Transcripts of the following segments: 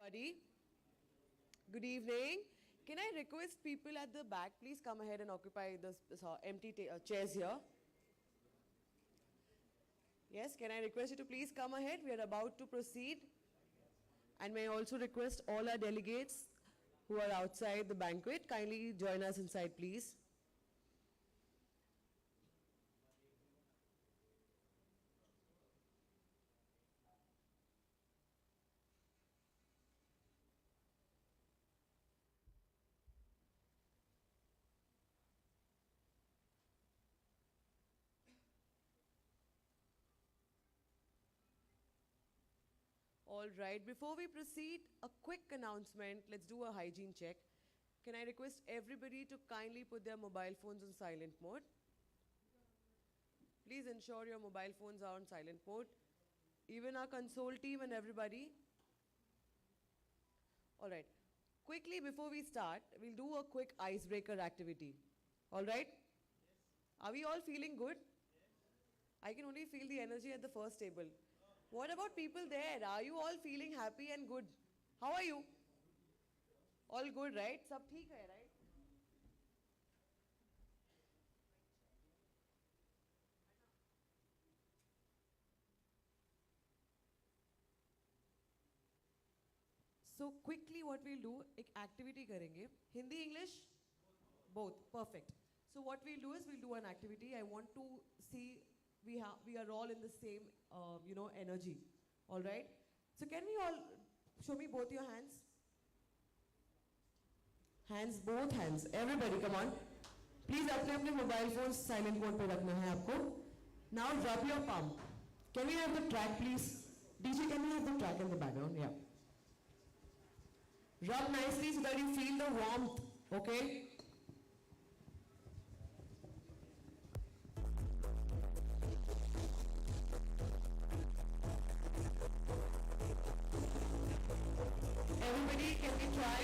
Everybody, good evening. Can I request people at the back, please come ahead and occupy this empty chairs here. Yes, can I request you to please come ahead? We are about to proceed. And may I also request all our delegates who are outside the banquet, kindly join us inside, please. All right, before we proceed, a quick announcement. Let's do a hygiene check. Can I request everybody to kindly put their mobile phones on silent mode? Please ensure your mobile phones are on silent mode. Even our console team and everybody. All right, quickly before we start, we'll do a quick icebreaker activity. All right? Yes. Are we all feeling good? Yes. I can only feel the energy at the first table. What about people there? Are you all feeling happy and good? How are you? All good, right? Sab theek hai, right? So quickly what we'll do, ek activity karenge. Hindi, English? Both. Perfect. So what we'll do is we'll do an activity. I want to see we are all in the same, energy. All right? So can we all show me both your hands? Hands, both hands. Everybody, come on. Please अपने mobile phones silent mode पे रखना है आपको. Now rub your palm. Can we have the track, please? DJ, can we have the track in the background? Yeah. Rub nicely so that you feel the warmth. Okay? Everybody, can we try?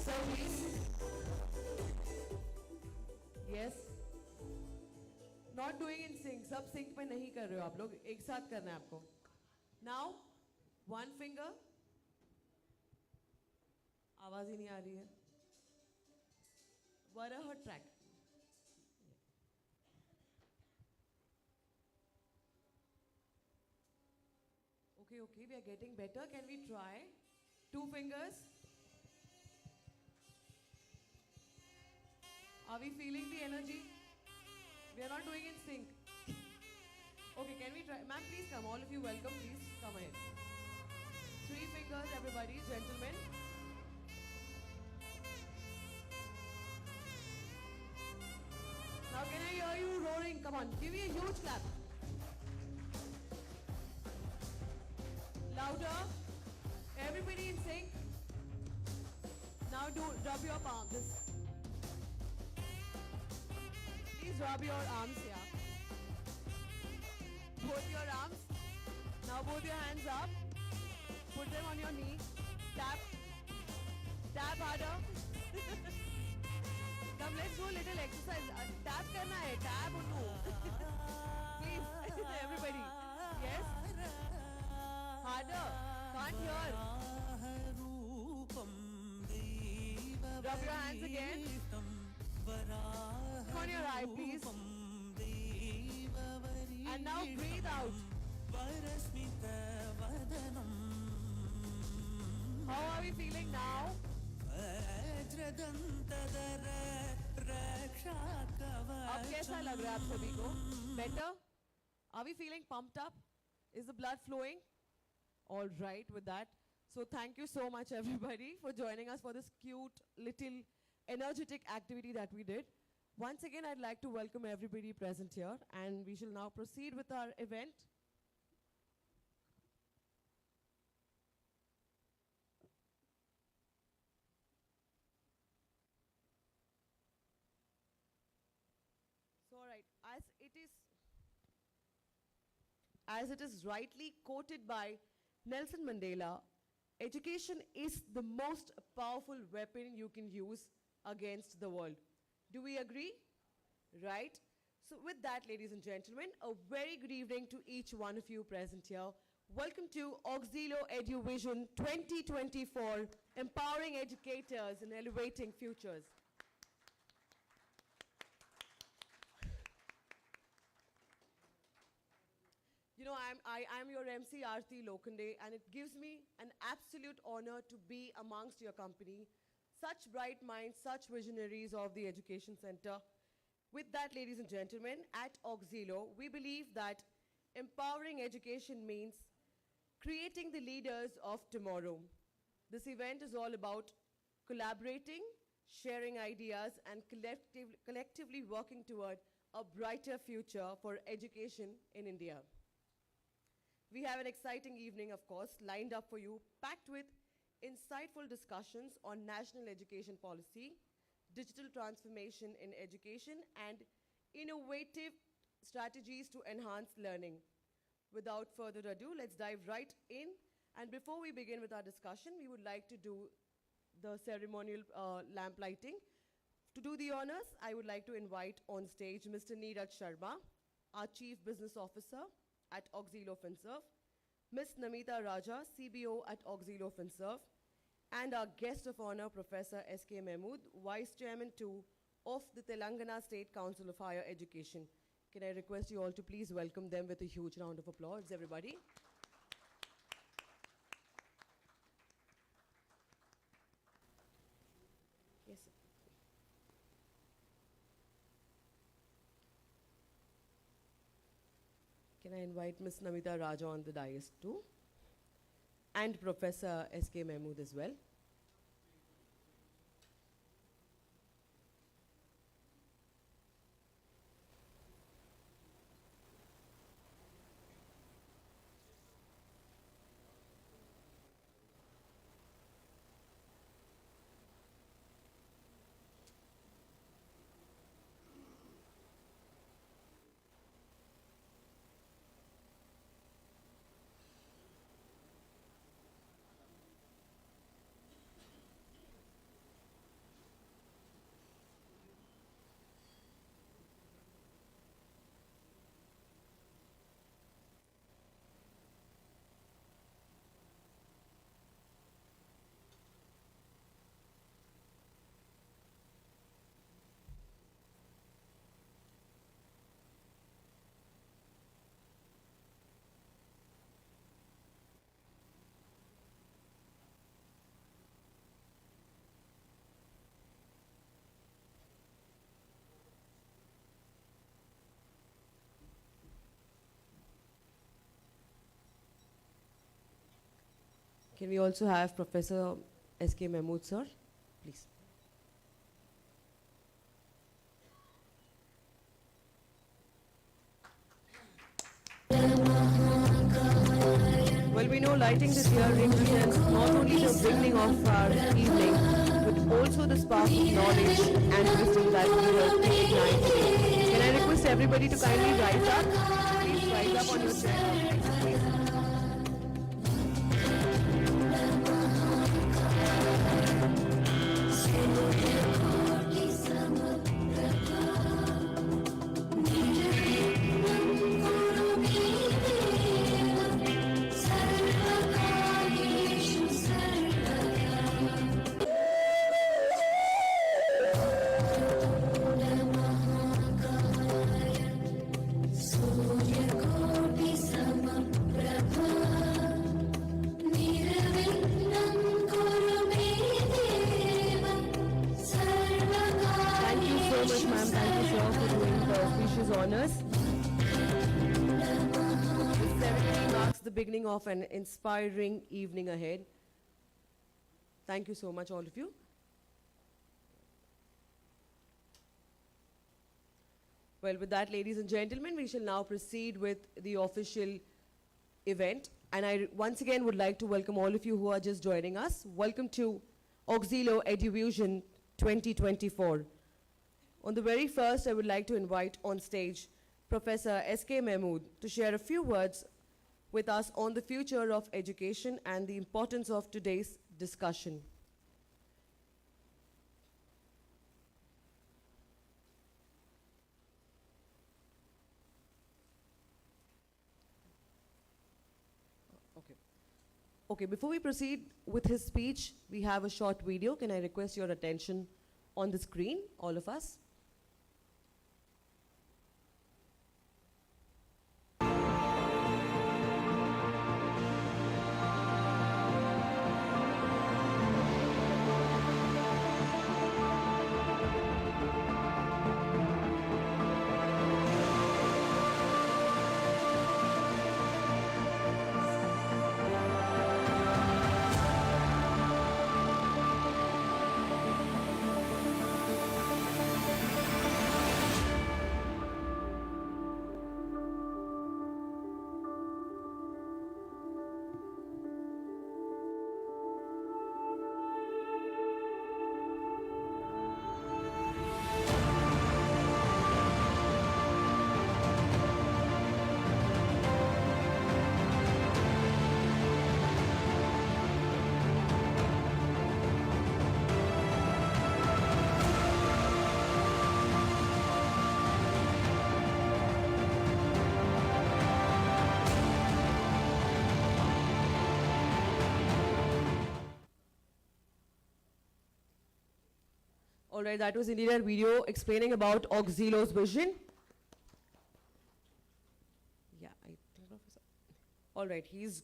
Sir, please. Yes. Not doing in sync. सब sync में नहीं कर रहे हो आप लोग. एक साथ करना है आपको. Now, one finger. आवाज ही नहीं आ रही है. Wara her track. Okay, we are getting better. Can we try? 2 fingers. Are we feeling the energy? We are not doing in sync. Okay, can we try? Ma'am, please come. All of you welcome. Please come ahead. 3 fingers, everybody, gentlemen. Now can I hear you roaring? Come on, give me a huge clap. Louder. Everybody in sync. Now rub your palms. Please rub your arms here. Both your arms. Now both your hands up. Put them on your knee. Tap. Tap harder. Come, let's do a little exercise. Tap karna hai. Tap unnu. Please, everybody. Yes? Harder. Can't hear. Rub your hands again. On your eye, please. And now breathe out. How are we feeling now? अब कैसा लग रहा है आप सभी को? Better? Are we feeling pumped up? Is the blood flowing? All right with that. So thank you so much everybody for joining us for this cute little energetic activity that we did. Once again, I'd like to welcome everybody present here, and we shall now proceed with our event. So all right, as it is rightly quoted by Nelson Mandela, education is the most powerful weapon you can use against the world. Do we agree? Right? So with that, ladies and gentlemen, a very good evening to each one of you present here. Welcome to Auxilo EduVision 2024, Empowering Educators and Elevating Futures. You know, I'm your MC Aarti Lokande, and it gives me an absolute honor to be amongst your company. Such bright minds, such visionaries of the Education Center. With that, ladies and gentlemen, at Auxilo, we believe that empowering education means creating the leaders of tomorrow. This event is all about collaborating, sharing ideas, and collectively working toward a brighter future for education in India. We have an exciting evening, of course, lined up for you, packed with insightful discussions on national education policy, digital transformation in education, and innovative strategies to enhance learning. Without further ado, let's dive right in. And before we begin with our discussion, we would like to do the ceremonial lamp lighting. To do the honors, I would like to invite on stage Mr. Neeraj Sharma, our Chief Business Officer at Auxilo Finserve, Ms. Namita Raja, CBO at Auxilo Finserve, and our guest of honor, Professor S.K. Mahmood, Vice Chairman 2 of the Telangana State Council of Higher Education. Can I request you all to please welcome them with a huge round of applause, everybody? Yes, sir. Can I invite Ms. Namita Raja on the dais too? And Professor S.K. Mahmood as well. Can we also have Professor S.K. Mahmood, sir? Please. Well, we know lighting this year represents not only the beginning of our evening, but also the spark of knowledge and wisdom that we will ignite today. Can I request everybody to kindly rise up? Please rise up on your chair. Please. Beginning of an inspiring evening ahead. Thank you so much, all of you. Well, with that, ladies and gentlemen, we shall now proceed with the official event. And I once again would like to welcome all of you who are just joining us. Welcome to Auxilo EduVision 2024. On the very first, I would like to invite on stage Professor S.K. Mahmood to share a few words with us on the future of education and the importance of today's discussion. Okay, before we proceed with his speech, we have a short video. Can I request your attention on the screen, all of us? All right, that was indeed a video explaining about Auxilo's vision. Yeah, I don't know. All right, he's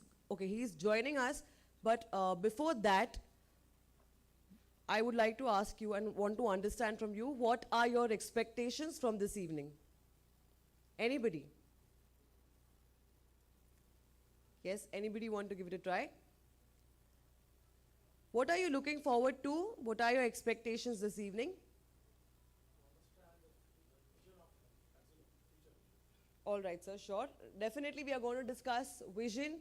joining us. But before that, I would like to ask you and want to understand from you, what are your expectations from this evening? Anybody? Yes, anybody want to give it a try? What are you looking forward to? What are your expectations this evening? All right, sir, sure. Definitely we are going to discuss vision,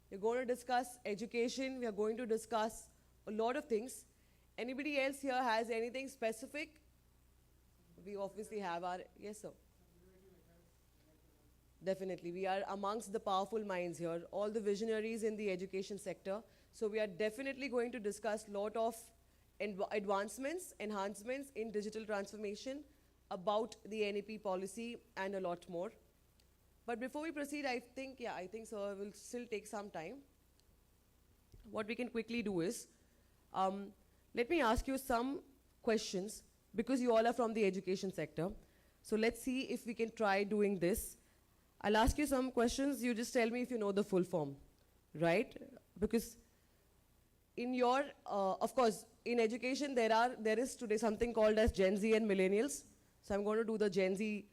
we're going to discuss education, we are going to discuss a lot of things. Anybody else here has anything specific? We obviously have our, yes sir. Definitely, we are amongst the powerful minds here, all the visionaries in the education sector. So we are definitely going to discuss a lot of advancements, enhancements in digital transformation, about the NEP policy and a lot more. But before we proceed, I think sir will still take some time. What we can quickly do is, let me ask you some questions, because you all are from the education sector. So let's see if we can try doing this. I'll ask you some questions, you just tell me if you know the full form, right? Because in your, of course, in education there is today something called as Gen Z and millennials. So I'm going to do the Gen Z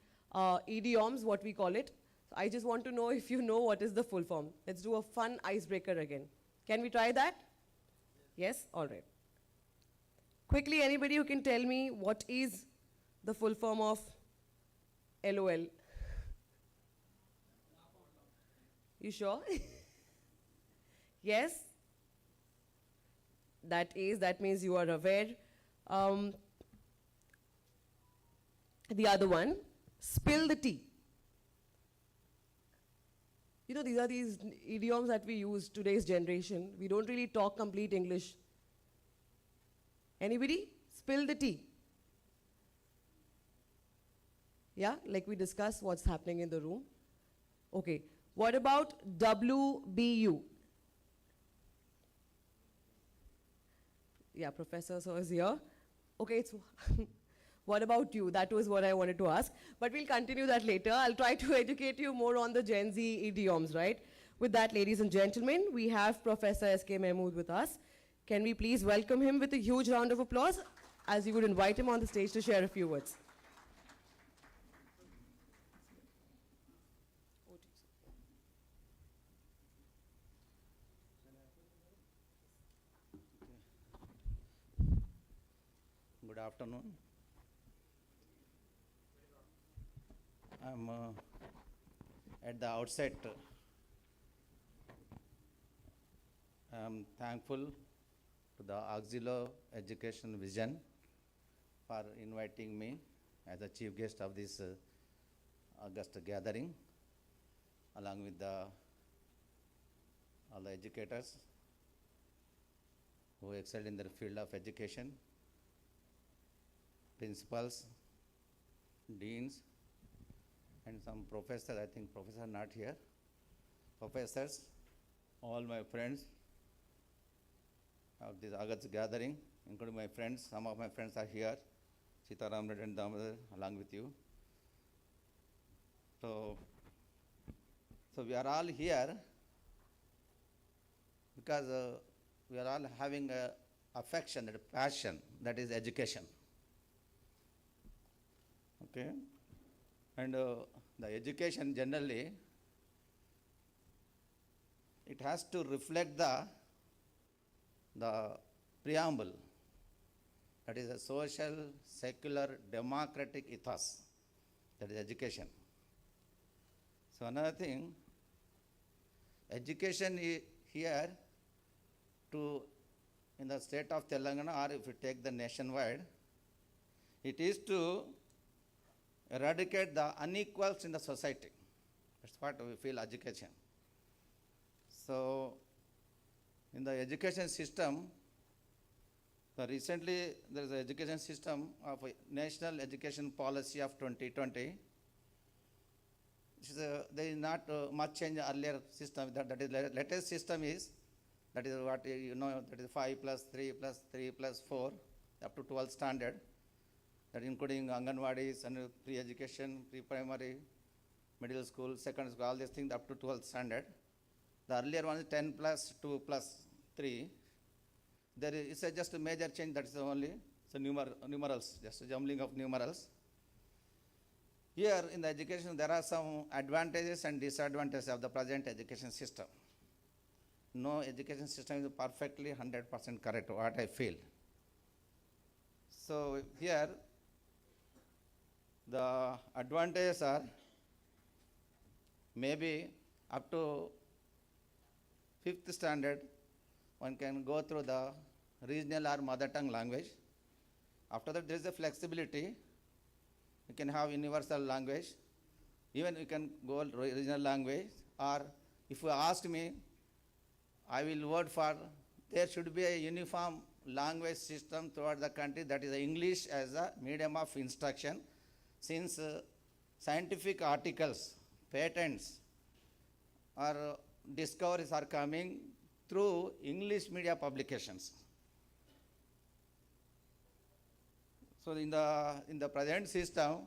idioms, what we call it. So I just want to know if you know what is the full form. Let's do a fun icebreaker again. Can we try that? Yes? All right. Quickly, anybody who can tell me what is the full form of LOL? You sure? Yes? That means you are aware. The other one, spill the tea. You know, these are these idioms that we use today's generation. We don't really talk complete English. Anybody? Spill the tea. Yeah, like we discussed what's happening in the room. Okay. What about WBU? Yeah, Professor so is here. Okay, it's what about you? That was what I wanted to ask. But we'll continue that later. I'll try to educate you more on the Gen Z idioms, right? With that, ladies and gentlemen, we have Professor S.K. Mahmood with us. Can we please welcome him with a huge round of applause, as you would invite him on the stage to share a few words. Good afternoon. I'm at the outset, I'm thankful to the Auxilo Education Vision for inviting me as the chief guest of this August gathering, along with all the educators who excelled in their field of education, principals, deans, and some professors. I think professor not here. Professors, all my friends, of this August gathering, including my friends. Some of my friends are here, Sitaram Reddy and Damodar, along with you. So we are all here because we are all having a affection, that passion, that is education. Okay? And the education generally, it has to reflect the preamble, that is a social, secular, democratic ethos, that is education. So another thing, education here in the state of Telangana, or if you take the nationwide, it is to eradicate the unequals in the society. That's what we feel education. So in the education system, recently there is an education system of a National Education Policy of 2020. There is not much change earlier system. That is latest system is, that is what you know, that is 5 plus 3 plus 3 plus 4 up to 12 standard, that including Anganwadis and pre-education, pre-primary, middle school, second school, all these things up to 12 standard. The earlier one is 10 plus 2 plus 3. There is just a major change, that is only numerals, just a jumbling of numerals. Here in the education, there are some advantages and disadvantages of the present education system. No education system is perfectly 100% correct, what I feel. So here, the advantages are maybe up to 5th standard, one can go through the regional or mother tongue language. After that, there is a flexibility. You can have universal language. Even you can go regional language. Or if you ask me, I will vote for, there should be a uniform language system throughout the country, that is English as a medium of instruction. Since scientific articles, patents, or discoveries are coming through English media publications. So in the present system,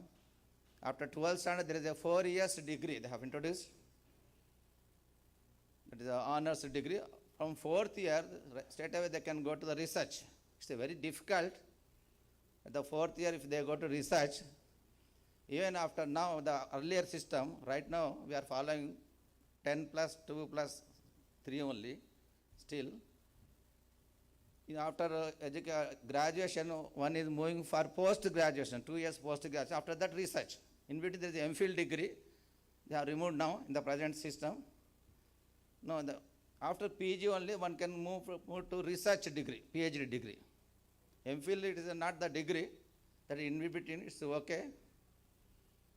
after 12th standard, there is a 4 years degree they have introduced. That is an honors degree. From 4th year, straight away they can go to the research. It's a very difficult. At the 4th year, if they go to research, even after now, the earlier system, right now, we are following 10 plus 2 plus 3 only, still. After graduation, one is moving for post-graduation, 2 years post-graduation. After that, research. In between, there is an MPhil degree. They are removed now in the present system. No, after PG only, one can move to research degree, PhD degree. MPhil, it is not the degree. That in between, it's okay.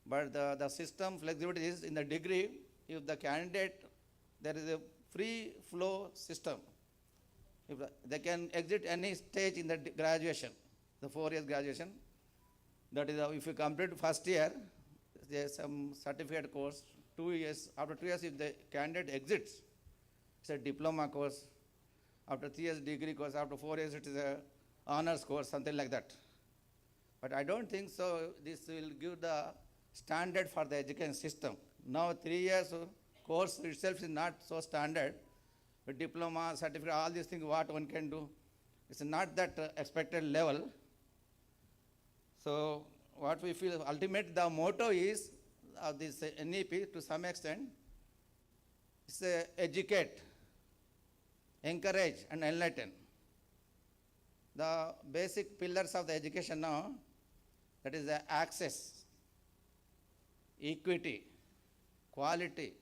But the system flexibility is in the degree, if the candidate, there is a free flow system. If they can exit any stage in the graduation, the 4 years graduation. That is, if you complete first year, there is some certificate course, 2 years. After 2 years, if the candidate exits, it's a diploma course. After 3 years, degree course. After 4 years, it is a honors course, something like that. But I don't think so. This will give the standard for the education system. Now 3 years course itself is not so standard. With diploma, certificate, all these things, what one can do, it's not that expected level. So what we feel, ultimate, the motto is of this NEP to some extent, it's educate, encourage and enlighten. The basic pillars of the education now, that is the access, equity, quality,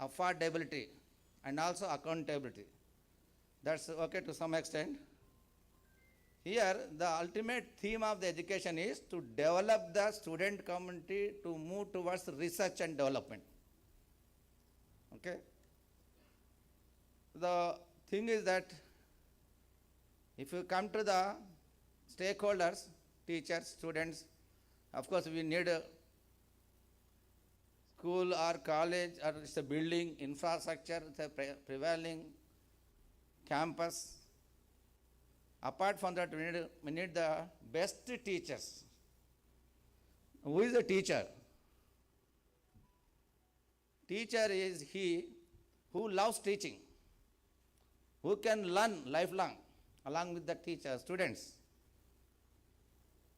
affordability, and also accountability. That's okay to some extent. Here, the ultimate theme of the education is to develop the student community to move towards research and development. Okay? The thing is that if you come to the stakeholders, teachers, students, of course we need a school or college or it's a building, infrastructure, it's a prevailing campus, Apart from that, we need the best teachers. Who is the teacher? Teacher is he who loves teaching, who can learn lifelong along with the teacher, students.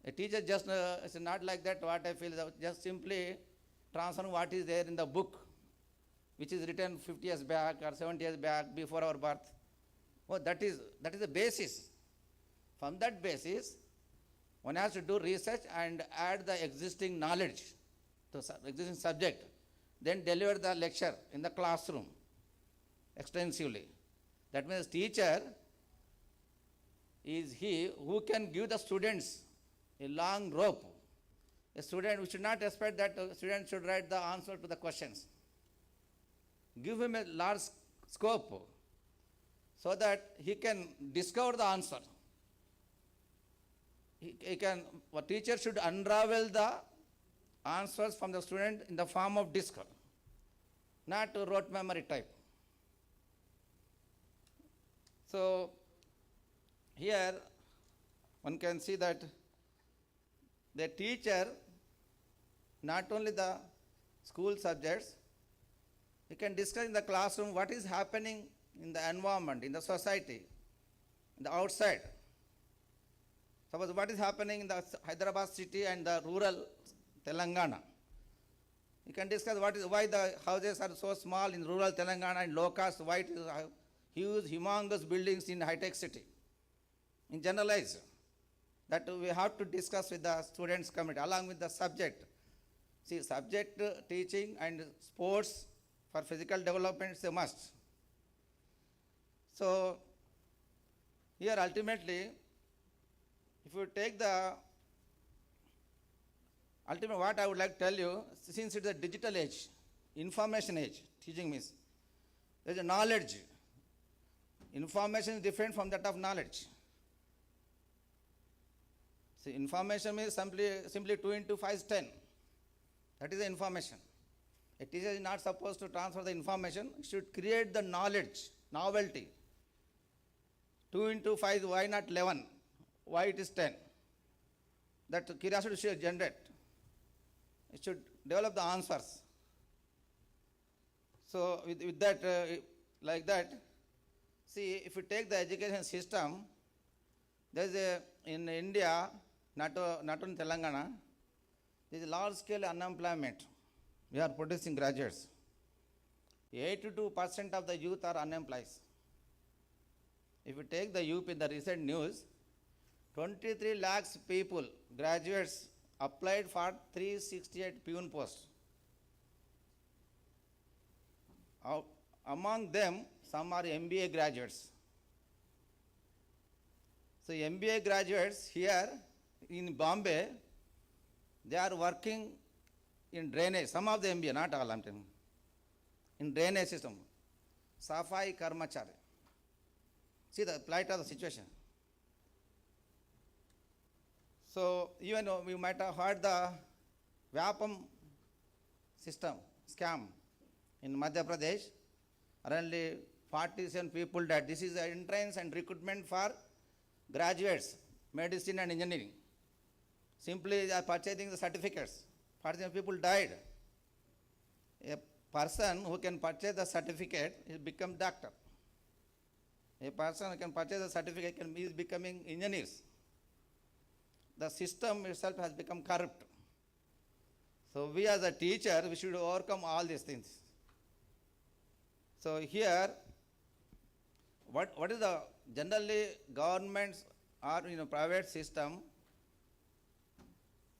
A teacher just is not like that, what I feel, just simply transfer what is there in the book, which is written 50 years back or 70 years back before our birth. Oh, that is the basis. From that basis, one has to do research and add the existing knowledge to existing subject, then deliver the lecture in the classroom extensively. That means teacher is he who can give the students a long rope. A student, we should not expect that a student should write the answer to the questions. Give him a large scope so that he can discover the answer. A teacher should unravel the answers from the student in the form of discourse, not rote memory type. So here one can see that the teacher, not only the school subjects, he can discuss in the classroom what is happening in the environment, in the society, in the outside. Suppose what is happening in the Hyderabad city and the rural Telangana. You can discuss why the houses are so small in rural Telangana and low cost, why it is huge, humongous buildings in high-tech city. In generalize, that we have to discuss with the students committee along with the subject. See, subject teaching and sports for physical development is a must. So here ultimately, if you take the ultimate, what I would like to tell you, since it is a digital age, information age, teaching means, there is a knowledge. Information is different from that of knowledge. See, information means simply 2 into 5 is 10. That is the information. A teacher is not supposed to transfer the information, it should create the knowledge, novelty. 2 into 5, why not 11? Why it is 10? That curiosity should generate. It should develop the answers. So with that, like that, see, if you take the education system, there is in India, not only Telangana, there is large scale unemployment. We are producing graduates. 82% of the youth are unemployed. If you take the youth in the recent news, 23 lakhs people, graduates, applied for 368 peon posts. Among them, some are MBA graduates. So MBA graduates here in Bombay, they are working in drainage. Some of the MBA, not all, I'm telling you. In drainage system. Safai Karmachari. See the plight of the situation. So even we might have heard the Vyapam system, scam in Madhya Pradesh. Around 47 people died. This is the entrance and recruitment for graduates, medicine and engineering. Simply they are purchasing the certificates. 47 people died. A person who can purchase the certificate is become doctor. A person who can purchase the certificate is becoming engineers. The system itself has become corrupt. So we as a teacher, we should overcome all these things. So here, what is the generally governments or private system?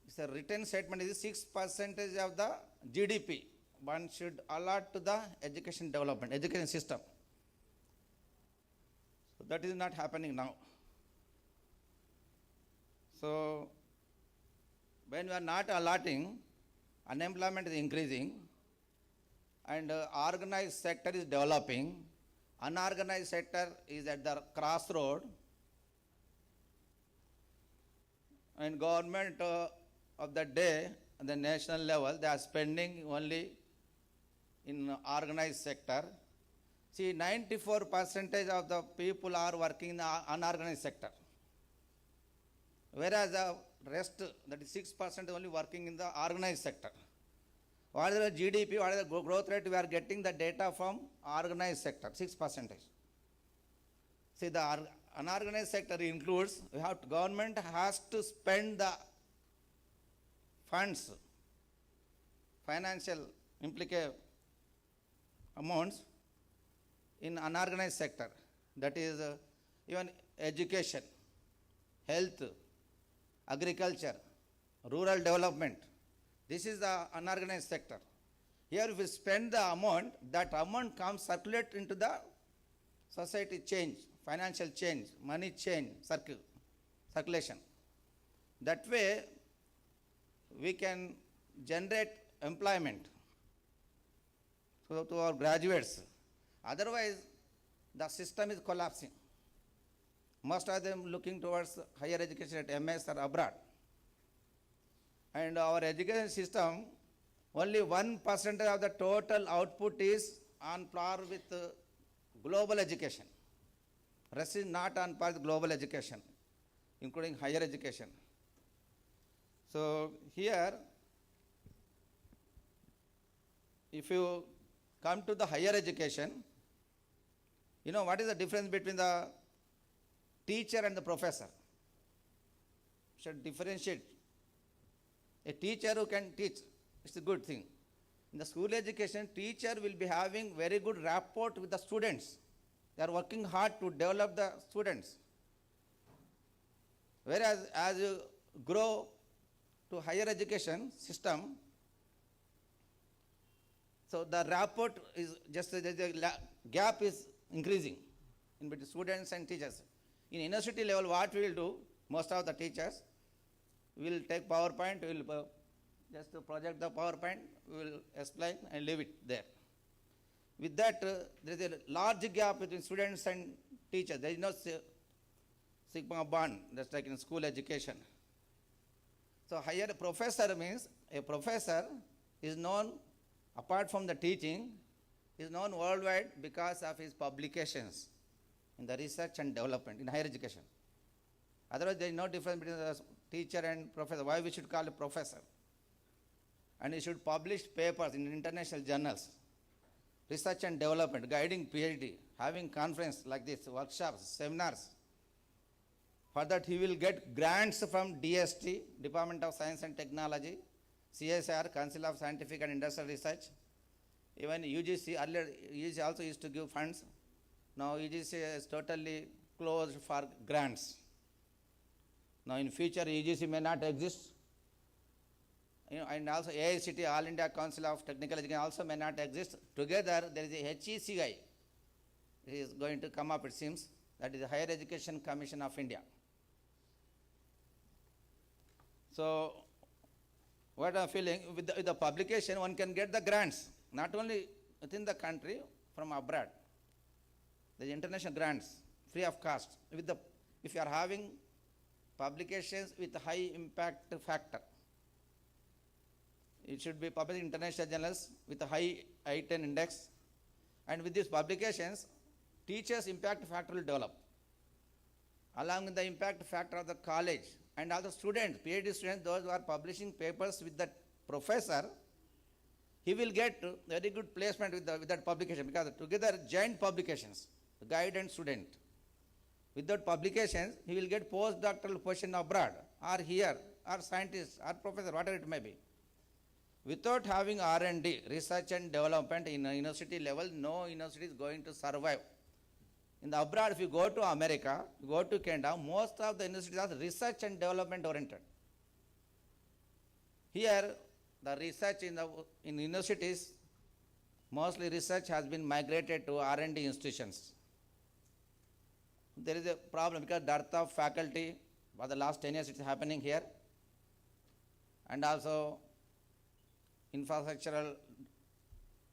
It's a written statement is 6% of the GDP. One should allot to the education development, education system. So that is not happening now. So when we are not allotting, unemployment is increasing, and organized sector is developing. Unorganized sector is at the crossroad, and government of the day at the national level, they are spending only in organized sector. See, 94% of the people are working in the unorganized sector. whereas the rest, that is 6% only working in the organized sector. What is the GDP, what is the growth rate? We are getting the data from organized sector, 6%. See, the unorganized sector includes, government has to spend the funds, financial amounts in unorganized sector. That is even education, health, agriculture, rural development. This is the unorganized sector. Here if we spend the amount, that amount comes circulate into the society change, financial change, money change, circulation. That way we can generate employment to our graduates. Otherwise the system is collapsing. Most of them looking towards higher education at MS or abroad. And our education system, only 1% of the total output is on par with global education. Rest is not on par with global education, including higher education. So here, if you come to the higher education, you know what is the difference between the teacher and the professor? Should differentiate. A teacher who can teach, it's a good thing. In the school education, teacher will be having very good rapport with the students. They are working hard to develop the students. Whereas as you grow to higher education system, so the rapport is just, the gap is increasing in between students and teachers. In university level, what we will do, most of the teachers will take PowerPoint, we will just project the PowerPoint, we will explain and leave it there. With that, there is a large gap between students and teachers. There is no sigma bond, that's like in school education. So higher professor means a professor is known, apart from the teaching, is known worldwide because of his publications in the research and development in higher education. Otherwise, there is no difference between the teacher and professor. Why we should call a professor? And he should publish papers in international journals, research and development, guiding PhD, having conference like this, workshops, seminars. For that, he will get grants from DST, Department of Science and Technology, CSR, Council of Scientific and Industrial Research. Even UGC, earlier UGC also used to give funds. Now UGC is totally closed for grants. Now in future UGC may not exist. You know, and also AICT, All India Council of Technical Education also may not exist. Together there is a HECI. It is going to come up, it seems. That is the Higher Education Commission of India. So what I'm feeling, with the publication, one can get the grants, not only within the country, from abroad. The international grants, free of cost. If you are having publications with high impact factor, it should be published in international journals with a high I-10 index. And with these publications, teachers' impact factor will develop. Along with the impact factor of the college, and also students, PhD students, those who are publishing papers with that professor, he will get very good placement with that publication, because together joint publications, guide and student. Without publications, he will get postdoctoral position abroad, or here, or scientist, or professor, whatever it may be. Without having R&D, research and development in a university level, no university is going to survive. In the abroad, if you go to America, you go to Canada, most of the universities are research and development oriented. Here, the research in universities, mostly research has been migrated to R&D institutions. There is a problem because dearth of faculty for the last 10 years it's happening here. And also infrastructural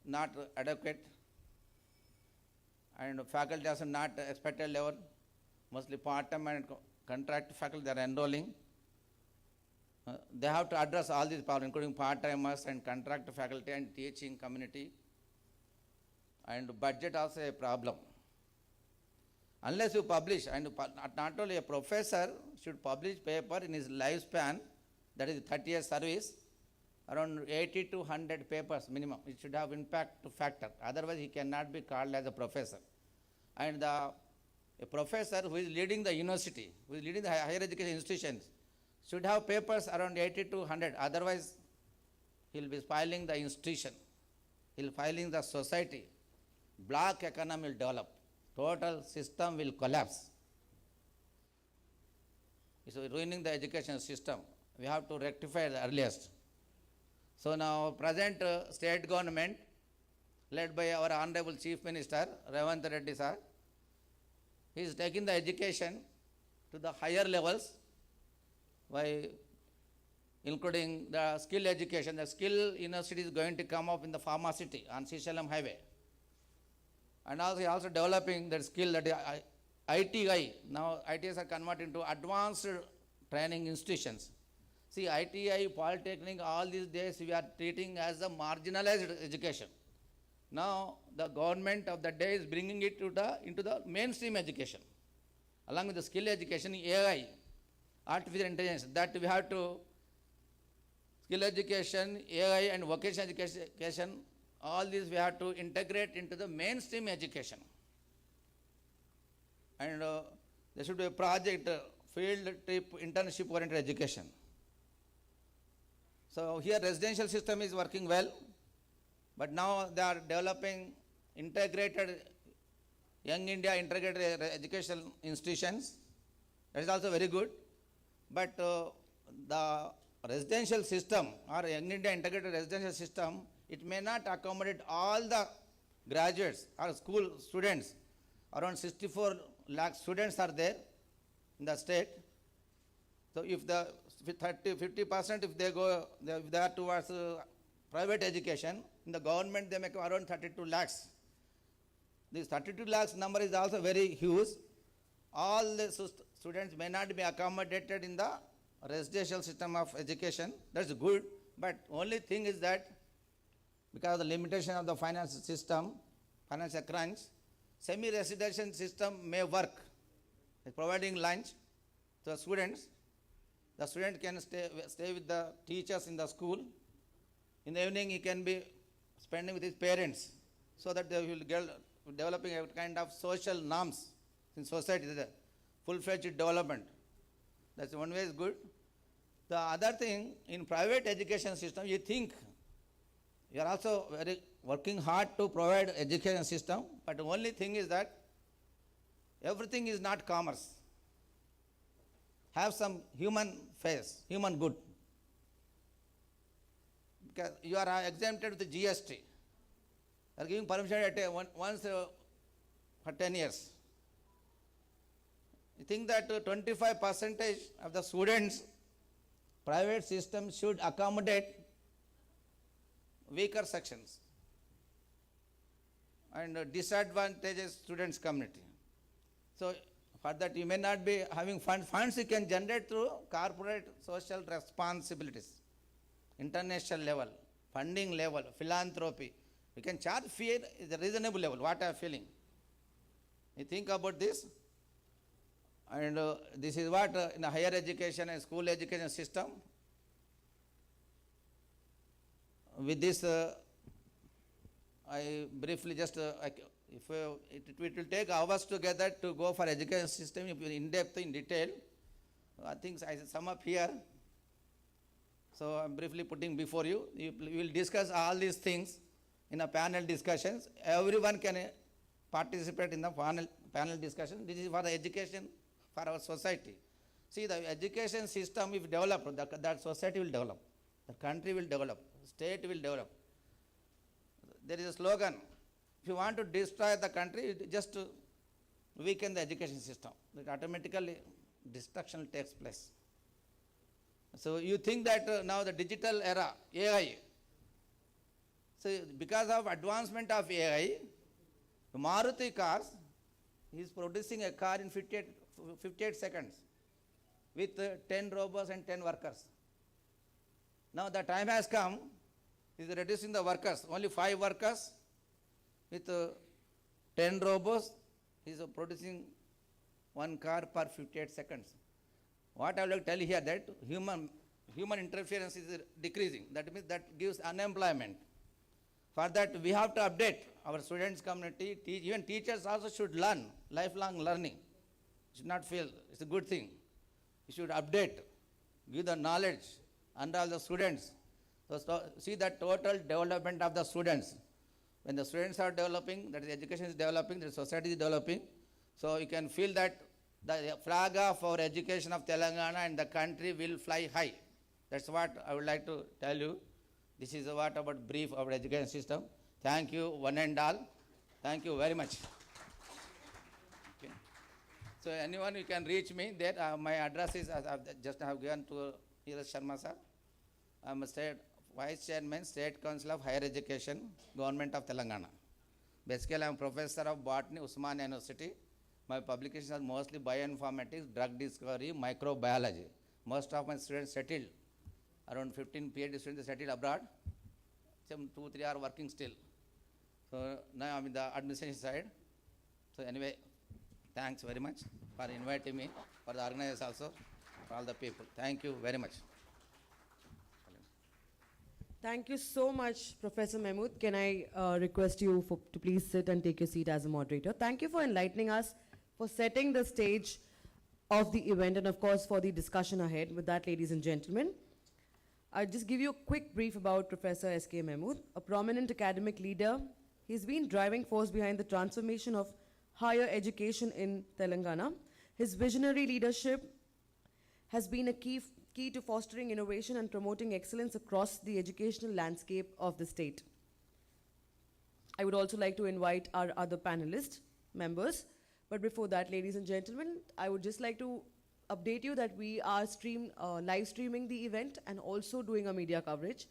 not adequate, and faculty also not expected level, mostly part-time and contract faculty they are enrolling. They have to address all these problems, including part-timers and contract faculty and teaching community. And budget also a problem. Unless you publish, and not only a professor should publish paper in his lifespan, that is 30 years service, around 80 to 100 papers minimum. It should have impact factor. Otherwise, he cannot be called as a professor. And a professor who is leading the university, who is leading the higher education institutions, should have papers around 80 to 100. Otherwise, he will be spoiling the institution. He will spoiling the society. Black economy will develop. Total system will collapse. It's ruining the education system. We have to rectify the earliest. So now present state government led by our Honorable Chief Minister Revanth Reddy sir, he is taking the education to the higher levels by including the skill education. The skill university is going to come up in the pharmacy on Srisailam Highway. And also he also developing that skill, that ITI. Now ITIs are converted into advanced training institutions. See, ITI, Polytechnic, all these days we are treating as a marginalized education. Now the government of the day is bringing it to into the mainstream education. Along with the skill education, AI, artificial intelligence, that we have to, skill education, AI and vocational education, all these we have to integrate into the mainstream education. And there should be a project, field trip, internship oriented education. So here residential system is working well, but now they are developing integrated, Young India integrated education institutions. That is also very good. But the residential system or Young India integrated residential system, it may not accommodate all the graduates or school students. Around 64 lakh students are there in the state. So if the 50% if they go, if they are towards private education, in the government they make around 32 lakhs. This 32 lakhs number is also very huge. All the students may not be accommodated in the residential system of education. That's good, but only thing is that because of the limitation of the finance system, financial crunch, semi-residential system may work. It's providing lunch to the students. The student can stay with the teachers in the school. In the evening, he can be spending with his parents, so that they will get developing a kind of social norms in society. Full-fledged development. That's one way is good. The other thing, in private education system, you think you are also very working hard to provide education system, but the only thing is that everything is not commerce. Have some human face, human good. Because you are exempted with the GST. They are giving permission at once for 10 years. You think that 25% of the students, private system should accommodate weaker sections and disadvantaged students community. So for that you may not be having funds. Funds you can generate through corporate social responsibilities, international level, funding level, philanthropy. You can charge fee is a reasonable level, what I am feeling. You think about this. And this is what in the higher education and school education system. With this, I briefly just, it will take hours together to go for education system in depth, in detail. I think I sum up here. So I'm briefly putting before you. We will discuss all these things in a panel discussions. Everyone can participate in the panel discussion. This is for the education for our society. See, the education system, if developed, that society will develop, the country will develop, state will develop. There is a slogan, if you want to destroy the country, just weaken the education system. That automatically destruction takes place. So you think that now the digital era, AI, so because of advancement of AI, Maruti cars, he is producing a car in 58 seconds with 10 robots and 10 workers. Now the time has come, he is reducing the workers, only 5 workers with 10 robots, he is producing one car per 58 seconds. What I would like to tell here that human interference is decreasing. That means that gives unemployment. For that, we have to update our students' community. Even teachers also should learn, lifelong learning. Should not feel, it's a good thing. You should update, give the knowledge under all the students. So see the total development of the students. When the students are developing, that is education is developing, the society is developing. So you can feel that the flag of our education of Telangana and the country will fly high. That's what I would like to tell you. This is what about brief of our education system. Thank you one and all. Thank you very much. Okay. So anyone you can reach me there. My address is as I just have given to Neeraj Sharma sir. I'm a state Vice Chairman, State Council of Higher Education, Government of Telangana. Basically, I'm Professor of Botany, Usmania University. My publications are mostly bioinformatics, drug discovery, microbiology. Most of my students settled. Around 15 PhD students settled abroad. Some 2-3 are working still. So now I'm in the administration side. So anyway, thanks very much for inviting me, for the organizers also, for all the people. Thank you very much. Thank you so much, Professor Mahmood. Can I request you to please sit and take your seat as a moderator? Thank you for enlightening us, for setting the stage of the event, and of course for the discussion ahead. With that, ladies and gentlemen, I'll just give you a quick brief about Professor S.K. Mahmood, a prominent academic leader. He's been driving force behind the transformation of higher education in Telangana. His visionary leadership has been a key to fostering innovation and promoting excellence across the educational landscape of the state. I would also like to invite our other panelist members. But before that, ladies and gentlemen, I would just like to update you that we are live streaming the event and also doing a media coverage.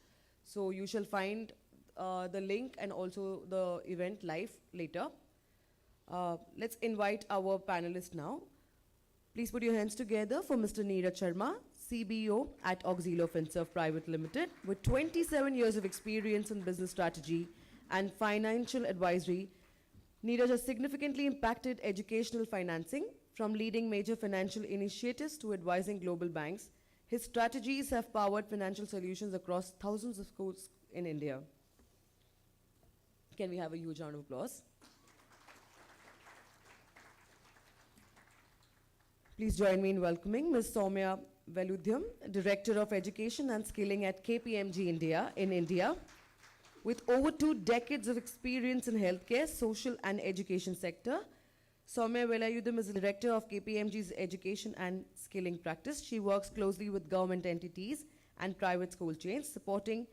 So you shall find the link and also the event live later. Let's invite our panelists now. Please put your hands together for Mr. Neeraj Sharma, CBO at Auxilo Finserve Private Limited, with 27 years of experience in business strategy and financial advisory. Neeraj has significantly impacted educational financing, from leading major financial initiatives to advising global banks. His strategies have powered financial solutions across thousands of schools in India. Can we have a huge round of applause? Please join me in welcoming Ms. Soumya Veludhyam, Director of Education and Skilling at KPMG India in India. With over 2 decades of experience in healthcare, social and education sector, Soumya Veludhyam is the Director of KPMG's Education and Skilling Practice. She works closely with government entities and private school chains, supporting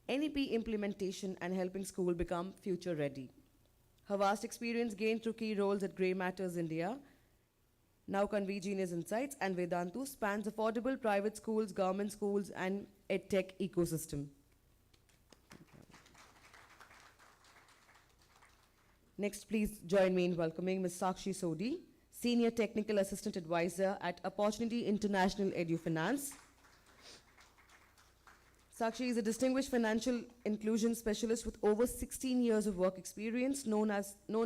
NEP implementation and helping school become future ready. Her vast experience gained through key roles at Grey Matters India, now Convey Genius Insights, and Vedantu spans affordable private schools, government schools, and EdTech ecosystem. Next, please join me in welcoming Ms. Sakshi Sodhi, Senior Technical Assistant Advisor at Opportunity International EduFinance. Sakshi is a distinguished financial inclusion specialist with over 16 years of work experience, known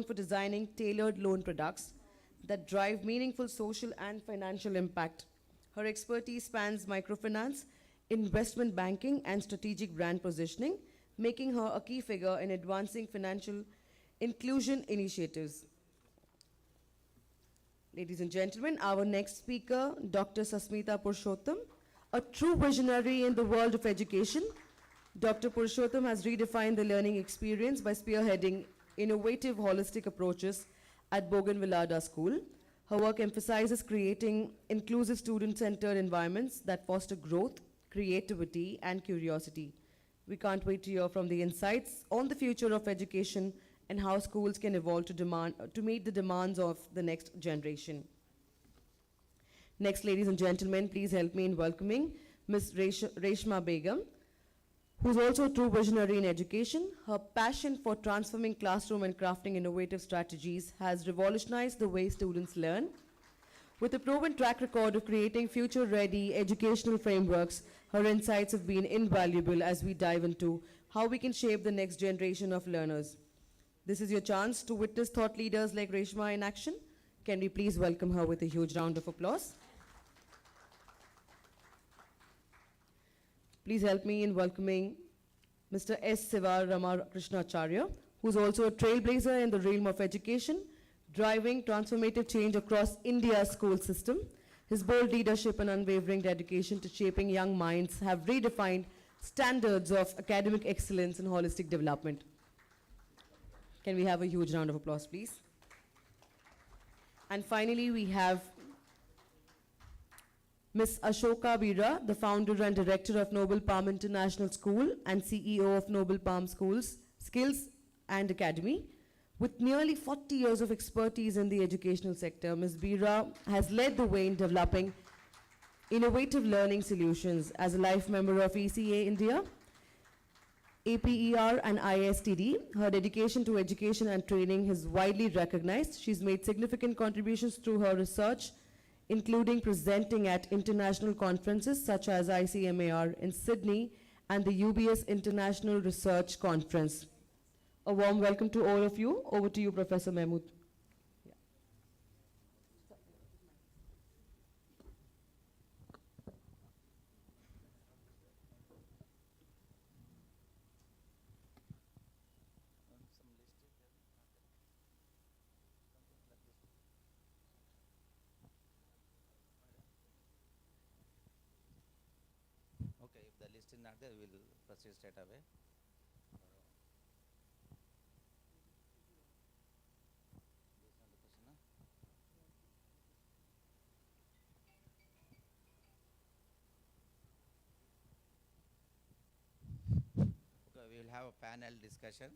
for designing tailored loan products that drive meaningful social and financial impact. Her expertise spans microfinance, investment banking, and strategic brand positioning, making her a key figure in advancing financial inclusion initiatives. Ladies and gentlemen, our next speaker, Dr. Sasmita Purushottam, a true visionary in the world of education. Dr. Purushottam has redefined the learning experience by spearheading innovative holistic approaches at Bougainvillea School. Her work emphasizes creating inclusive student-centered environments that foster growth, creativity, and curiosity. We can't wait to hear from the insights on the future of education and how schools can evolve to meet the demands of the next generation. Next, ladies and gentlemen, please help me in welcoming Ms. Reshma Begum, who's also a true visionary in education. Her passion for transforming classroom and crafting innovative strategies has revolutionized the way students learn. With a proven track record of creating future-ready educational frameworks, her insights have been invaluable as we dive into how we can shape the next generation of learners. This is your chance to witness thought leaders like Reshma in action. Can we please welcome her with a huge round of applause? Please help me in welcoming Mr. S. Siva Ramakrishnacharya, who's also a trailblazer in the realm of education, driving transformative change across India's school system. His bold leadership and unwavering dedication to shaping young minds have redefined standards of academic excellence and holistic development. Can we have a huge round of applause, please? And finally, we have Ms. Ashoka Bira, the founder and director of Noble Palm International School and CEO of Noble Palm Schools, Skills and Academy. With nearly 40 years of expertise in the educational sector, Ms. Bira has led the way in developing innovative learning solutions as a life member of ECA India, APER and ISTD. Her dedication to education and training is widely recognized. She's made significant contributions through her research, including presenting at international conferences such as ICMAR in Sydney and the UBS International Research Conference. A warm welcome to all of you. Over to you, Professor Mahmood. Okay, if the list is not there, we will proceed straight away. Okay, we will have a panel discussion.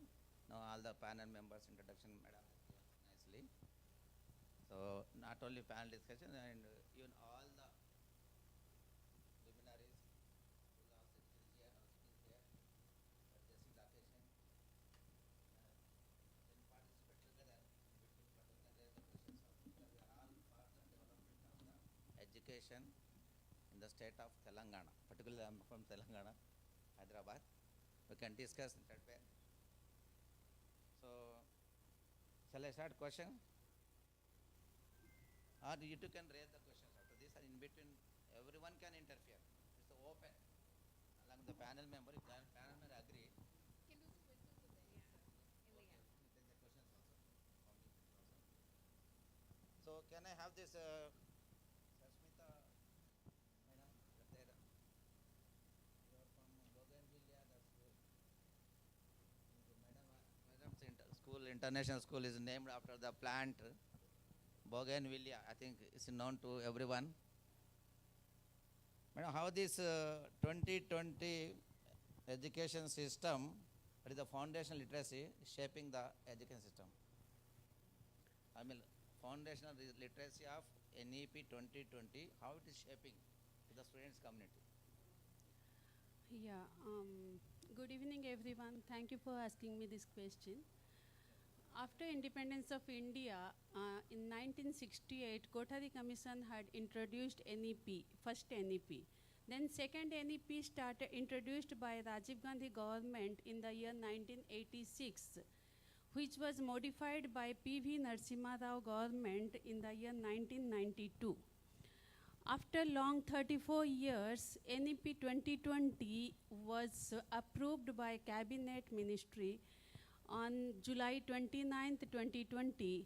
Now all the panel members introduction, madam, nicely. So not only panel discussion and even all the luminaries who are sitting here or speaking here, addressing the occasion, then participate together in between particular raise the questions also, because we are all for the development of the education in the state of Telangana. Particularly I am from Telangana, Hyderabad. We can discuss in that way. So, shall I start question? Or you two can raise the questions after this, and in between, everyone can interfere. It's open. Along with the panel member, if the panel member agree. Can do the questions in the end. Okay, you take the questions also. So, can I have this Sasmita, madam, there. You are from Bougainvillea, that's good. Madam's school, international school is named after the plant Bougainvillea. I think it's known to everyone. Madam, how this 2020 education system, that is the foundational literacy, is shaping the education system? I mean, foundational literacy of NEP 2020, how it is shaping to the students' community? Yeah, good evening everyone. Thank you for asking me this question. After independence of India, in 1968, Kothari Commission had introduced NEP, first NEP. Then second NEP started introduced by Rajiv Gandhi government in the year 1986, which was modified by P.V. Narasimha Rao government in the year 1992. After long 34 years, NEP 2020 was approved by Cabinet Ministry on July 29th, 2020,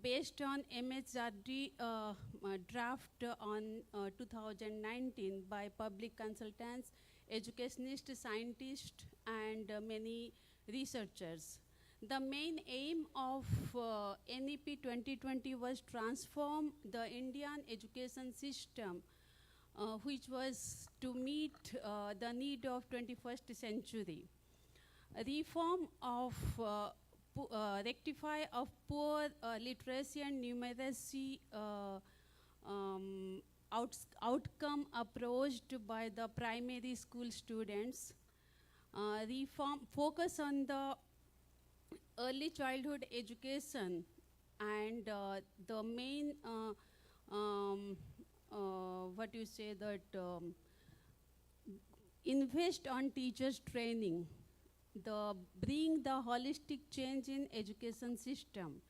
based on MHRD draft on 2019 by public consultants, educationists, scientists, and many researchers. The main aim of NEP 2020 was transform the Indian education system, which was to meet the need of 21st century. A reform of rectify of poor literacy and numeracy outcome approached by the primary school students. Reform focus on the early childhood education, and the main invest on teachers training, bring the holistic change in education system.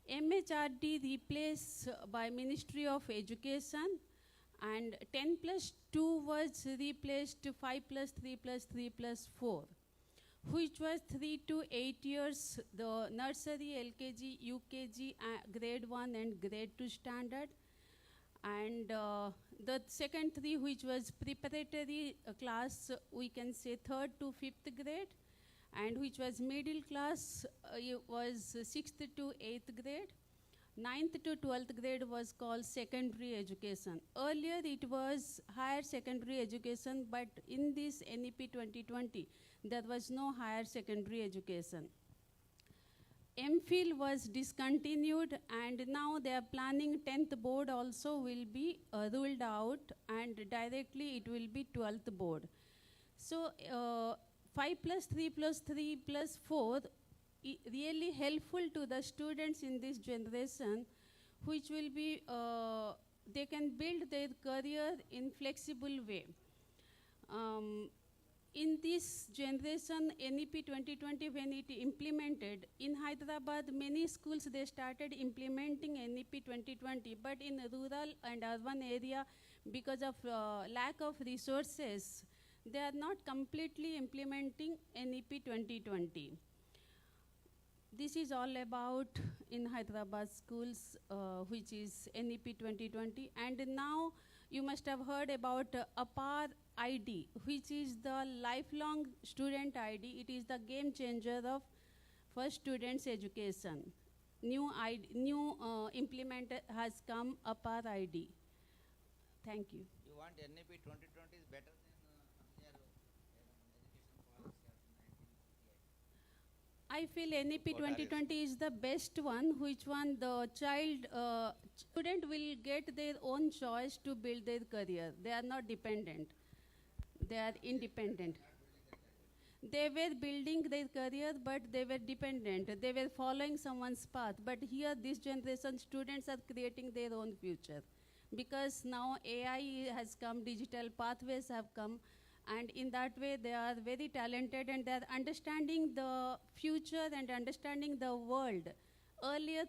MHRD replaced by Ministry of Education, and 10 plus 2 was replaced to 5 plus 3 plus 3 plus 4, which was 3 to 8 years, the nursery, LKG, UKG, grade 1 and grade 2 standard. And the second 3, which was preparatory class, we can say 3rd to 5th grade, and which was middle class, was 6th to 8th grade. 9th to 12th grade was called secondary education. Earlier it was higher secondary education, but in this NEP 2020, there was no higher secondary education. MPhil was discontinued, and now they are planning 10th board also will be ruled out, and directly it will be 12th board. So 5 plus 3 plus 3 plus 4 really helpful to the students in this generation, which will be, they can build their career in flexible way. In this generation, NEP 2020, when it implemented, in Hyderabad, many schools, they started implementing NEP 2020, but in rural and urban area, because of lack of resources, they are not completely implementing NEP 2020. This is all about in Hyderabad schools, which is NEP 2020. And now you must have heard about APAR ID, which is the lifelong student ID. It is the game changer of for students' education. New implement has come, APAR ID. Thank you. You want NEP 2020 is better than earlier education policy of 1958? I feel NEP 2020 is the best one, which one the student will get their own choice to build their career. They are not dependent. They are independent. They were building their career, but they were dependent. They were following someone's path. But here, this generation, students are creating their own future. Because now AI has come, digital pathways have come, and in that way, they are very talented, and they are understanding the future and understanding the world. Earlier,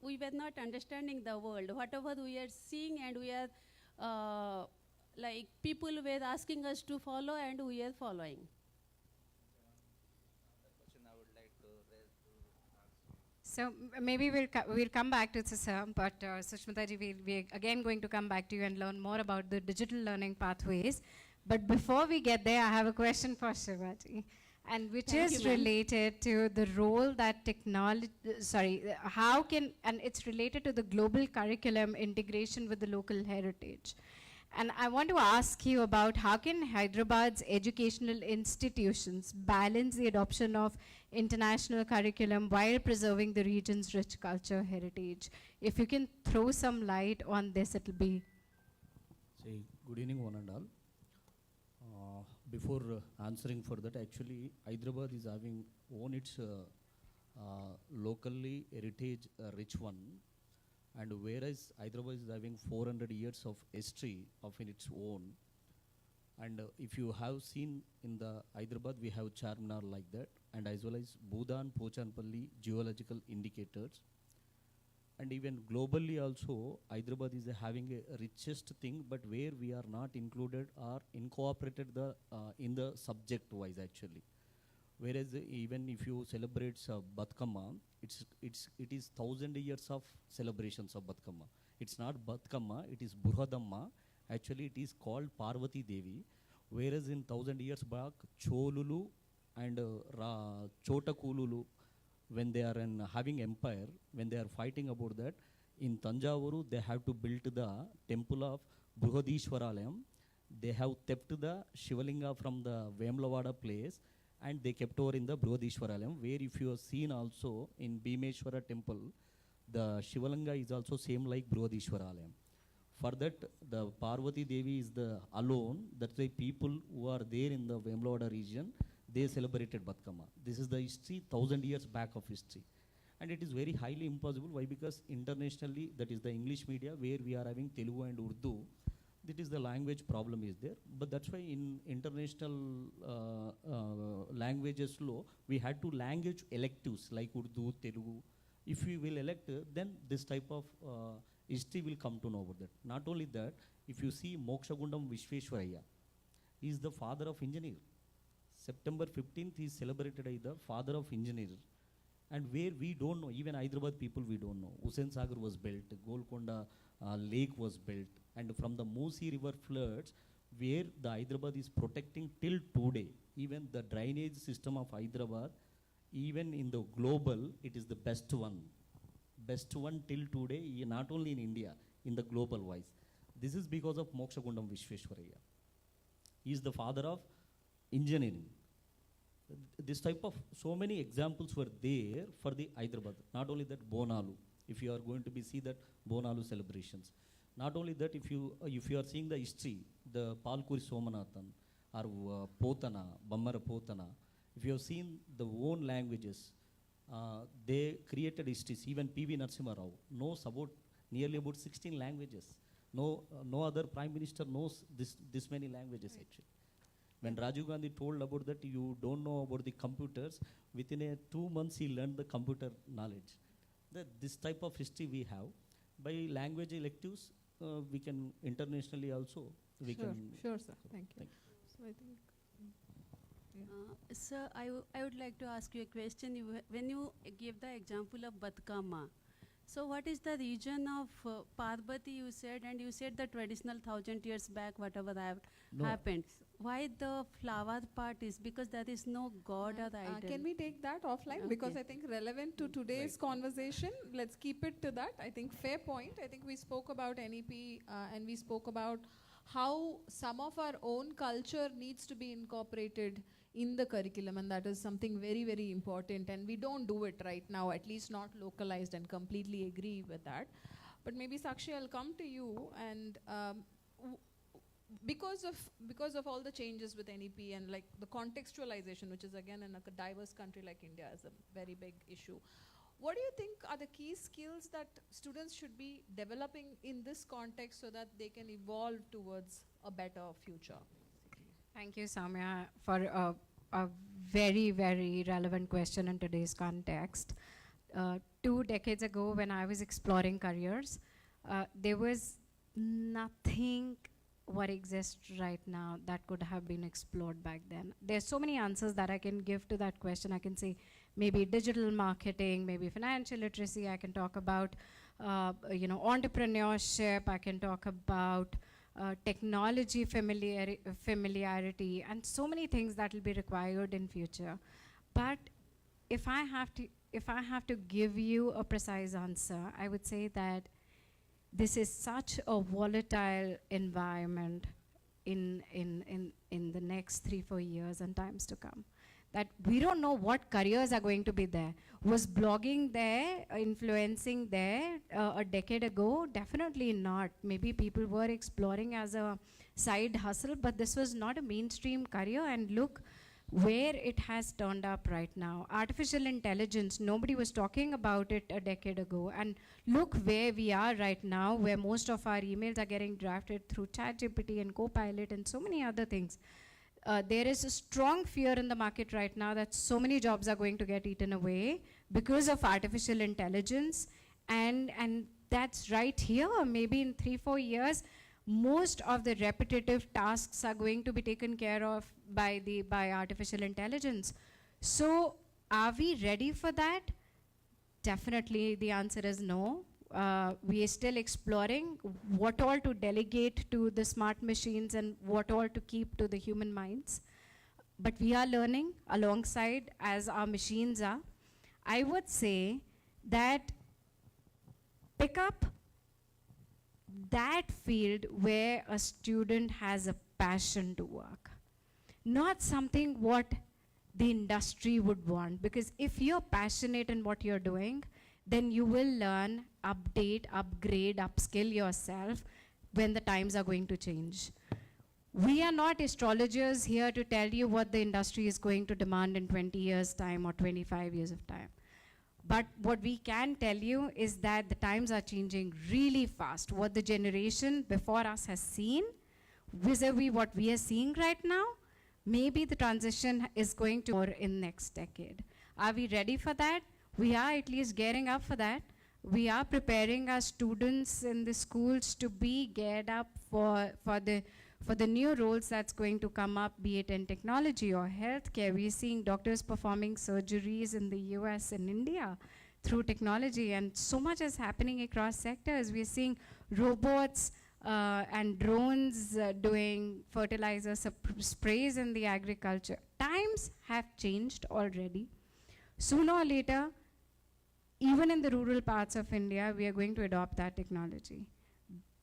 we were not understanding the world. Whatever we are seeing, and we are, like, people were asking us to follow, and we are following. Question I would like to raise to ask. So maybe we'll come back to this, but Sushmita ji, we're again going to come back to you and learn more about the digital learning pathways. But before we get there, I have a question for Shivaji, and which Thank is you, ma'am. related to the role that technology, and it's related to the global curriculum integration with the local heritage. And I want to ask you about how can Hyderabad's educational institutions balance the adoption of international curriculum while preserving the region's rich culture heritage? If you can throw some light on this, it'll be. Say, good evening, one and all. Before answering for that, actually, Hyderabad is having its locally heritage rich one, and whereas Hyderabad is having 400 years of history of in its own. And if you have seen in the Hyderabad, we have Charminar like that, and as well as Bhudan, Pochanpalli geological indicators. And even globally also, Hyderabad is having a richest thing, but where we are not included or incorporated in the subject wise actually. Whereas even if you celebrate Batkama, it is 1,000 years of celebrations of Batkama. It's not Batkama, it is Burhadamma. Actually, it is called Parvati Devi. Whereas in 1,000 years back, Cholulu and Chotakululu, when they are having empire, when they are fighting about that, in Tanjavuru, they have to build the temple of Brihadishwaralayam. They have kept the Shivalinga from the Vemlavada place, and they kept over in the Brihadishwaralayam, where if you have seen also in Bhimeshwara temple, the Shivalinga is also same like Brihadishwaralayam. For that, the Parvati Devi is the alone, that's why people who are there in the Vemlavada region, they celebrated Batkama. This is the history, 1,000 years back of history. And it is very highly impossible. Why? Because internationally, that is the English media, where we are having Telugu and Urdu, that is the language problem is there. But that's why in international languages law, we had to language electives like Urdu, Telugu. If we will elect, then this type of history will come to know about that. Not only that, if you see Mokshagundam Vishveshwaraya, he is the father of engineer. September 15th he is celebrated as the father of engineer. And where we don't know, even Hyderabad people we don't know. Hussain Sagar was built, Golconda Lake was built, and from the Moosi River floods, where the Hyderabad is protecting till today, even the drainage system of Hyderabad, even in the global, it is the best one till today, not only in India, in the global wise. This is because of Mokshagundam Vishveshwaraya. He is the father of engineering. This type of, so many examples were there for the Hyderabad. Not only that, Bonalu, if you are going to be see that Bonalu celebrations. Not only that, if you are seeing the history, the Palkuri Somanathan, or Potana, Bammara Potana, if you have seen the own languages, they created histories. Even P.V. Narasimha Rao knows about nearly about 16 languages. No other prime minister knows this many languages actually. When Rajiv Gandhi told about that, you don't know about the computers, within 2 months he learned the computer knowledge. This type of history we have. By language electives, we can internationally also, we can. Sure, sir. Thank you. Thank So I think, Sir, I would like to ask you a question. When you gave the example of Batkama, so what is the region of Parvati you said, and you said the traditional 1,000 years back, whatever happened. Why the flower part is? Because there is no god or idol. can we take that offline? Okay. Because I think relevant to today's conversation, let's keep it to that. I think fair point. I think we spoke about NEP and we spoke about how some of our own culture needs to be incorporated in the curriculum, and that is something very, very important, and we don't do it right now, at least not localized, and completely agree with that. But maybe Sakshi, I'll come to you, and because of all the changes with NEP and like the contextualization, which is again in a diverse country like India is a very big issue, what do you think are the key skills that students should be developing in this context so that they can evolve towards a better future? Thank you, Samya, for a very, very relevant question in today's context. 2 decades ago, when I was exploring careers, there was nothing what exists right now that could have been explored back then. There's so many answers that I can give to that question. I can say maybe digital marketing, maybe financial literacy. I can talk about entrepreneurship. I can talk about technology familiarity, and so many things that will be required in future. But if I have to give you a precise answer, I would say that this is such a volatile environment in the next 3-4 years and times to come, that we don't know what careers are going to be there. Was blogging there, influencing there a decade ago? Definitely not. Maybe people were exploring as a side hustle, but this was not a mainstream career, and look where it has turned up right now. Artificial intelligence, nobody was talking about it a decade ago, and look where we are right now, where most of our emails are getting drafted through ChatGPT and Copilot and so many other things. There is a strong fear in the market right now that so many jobs are going to get eaten away because of artificial intelligence, and that's right here. Maybe in 3-4 years, most of the repetitive tasks are going to be taken care of by artificial intelligence. So are we ready for that? Definitely the answer is no. We are still exploring what all to delegate to the smart machines and what all to keep to the human minds. But we are learning alongside as our machines are. I would say that pick up that field where a student has a passion to work, not something what the industry would want. Because if you're passionate in what you're doing, then you will learn, update, upgrade, upskill yourself when the times are going to change. We are not astrologers here to tell you what the industry is going to demand in 20 years' time or 25 years of time. But what we can tell you is that the times are changing really fast. What the generation before us has seen, vis-a-vis what we are seeing right now, maybe the transition is going to more in next decade. Are we ready for that? we are at least gearing up for that. We are preparing our students in the schools to be geared up for the new roles that's going to come up, be it in technology or healthcare. We're seeing doctors performing surgeries in the US and India through technology, and so much is happening across sectors. We're seeing robots and drones doing fertilizer sprays in the agriculture. Times have changed already. Sooner or later, even in the rural parts of India, we are going to adopt that technology.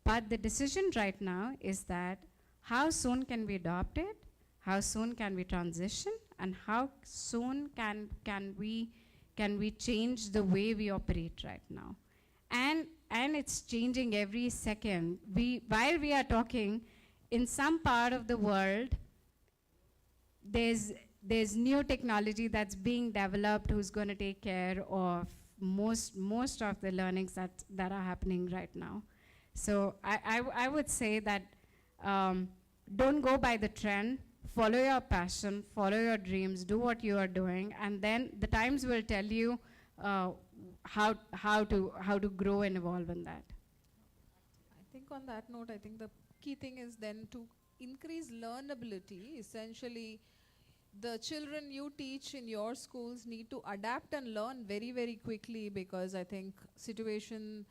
But the decision right now is that how soon can we adopt it, how soon can we transition, and how soon can we change the way we operate right now. And it's changing every second. While we are talking, in some part of the world, there's new technology that's being developed who's going to take care of most of the learnings that are happening right now. So I would say that don't go by the trend, follow your passion, follow your dreams, do what you are doing, and then the times will tell you how to grow and evolve in that. I think on that note, I think the key thing is then to increase learnability. Essentially, the children you teach in your schools need to adapt and learn very, very quickly, because I think situation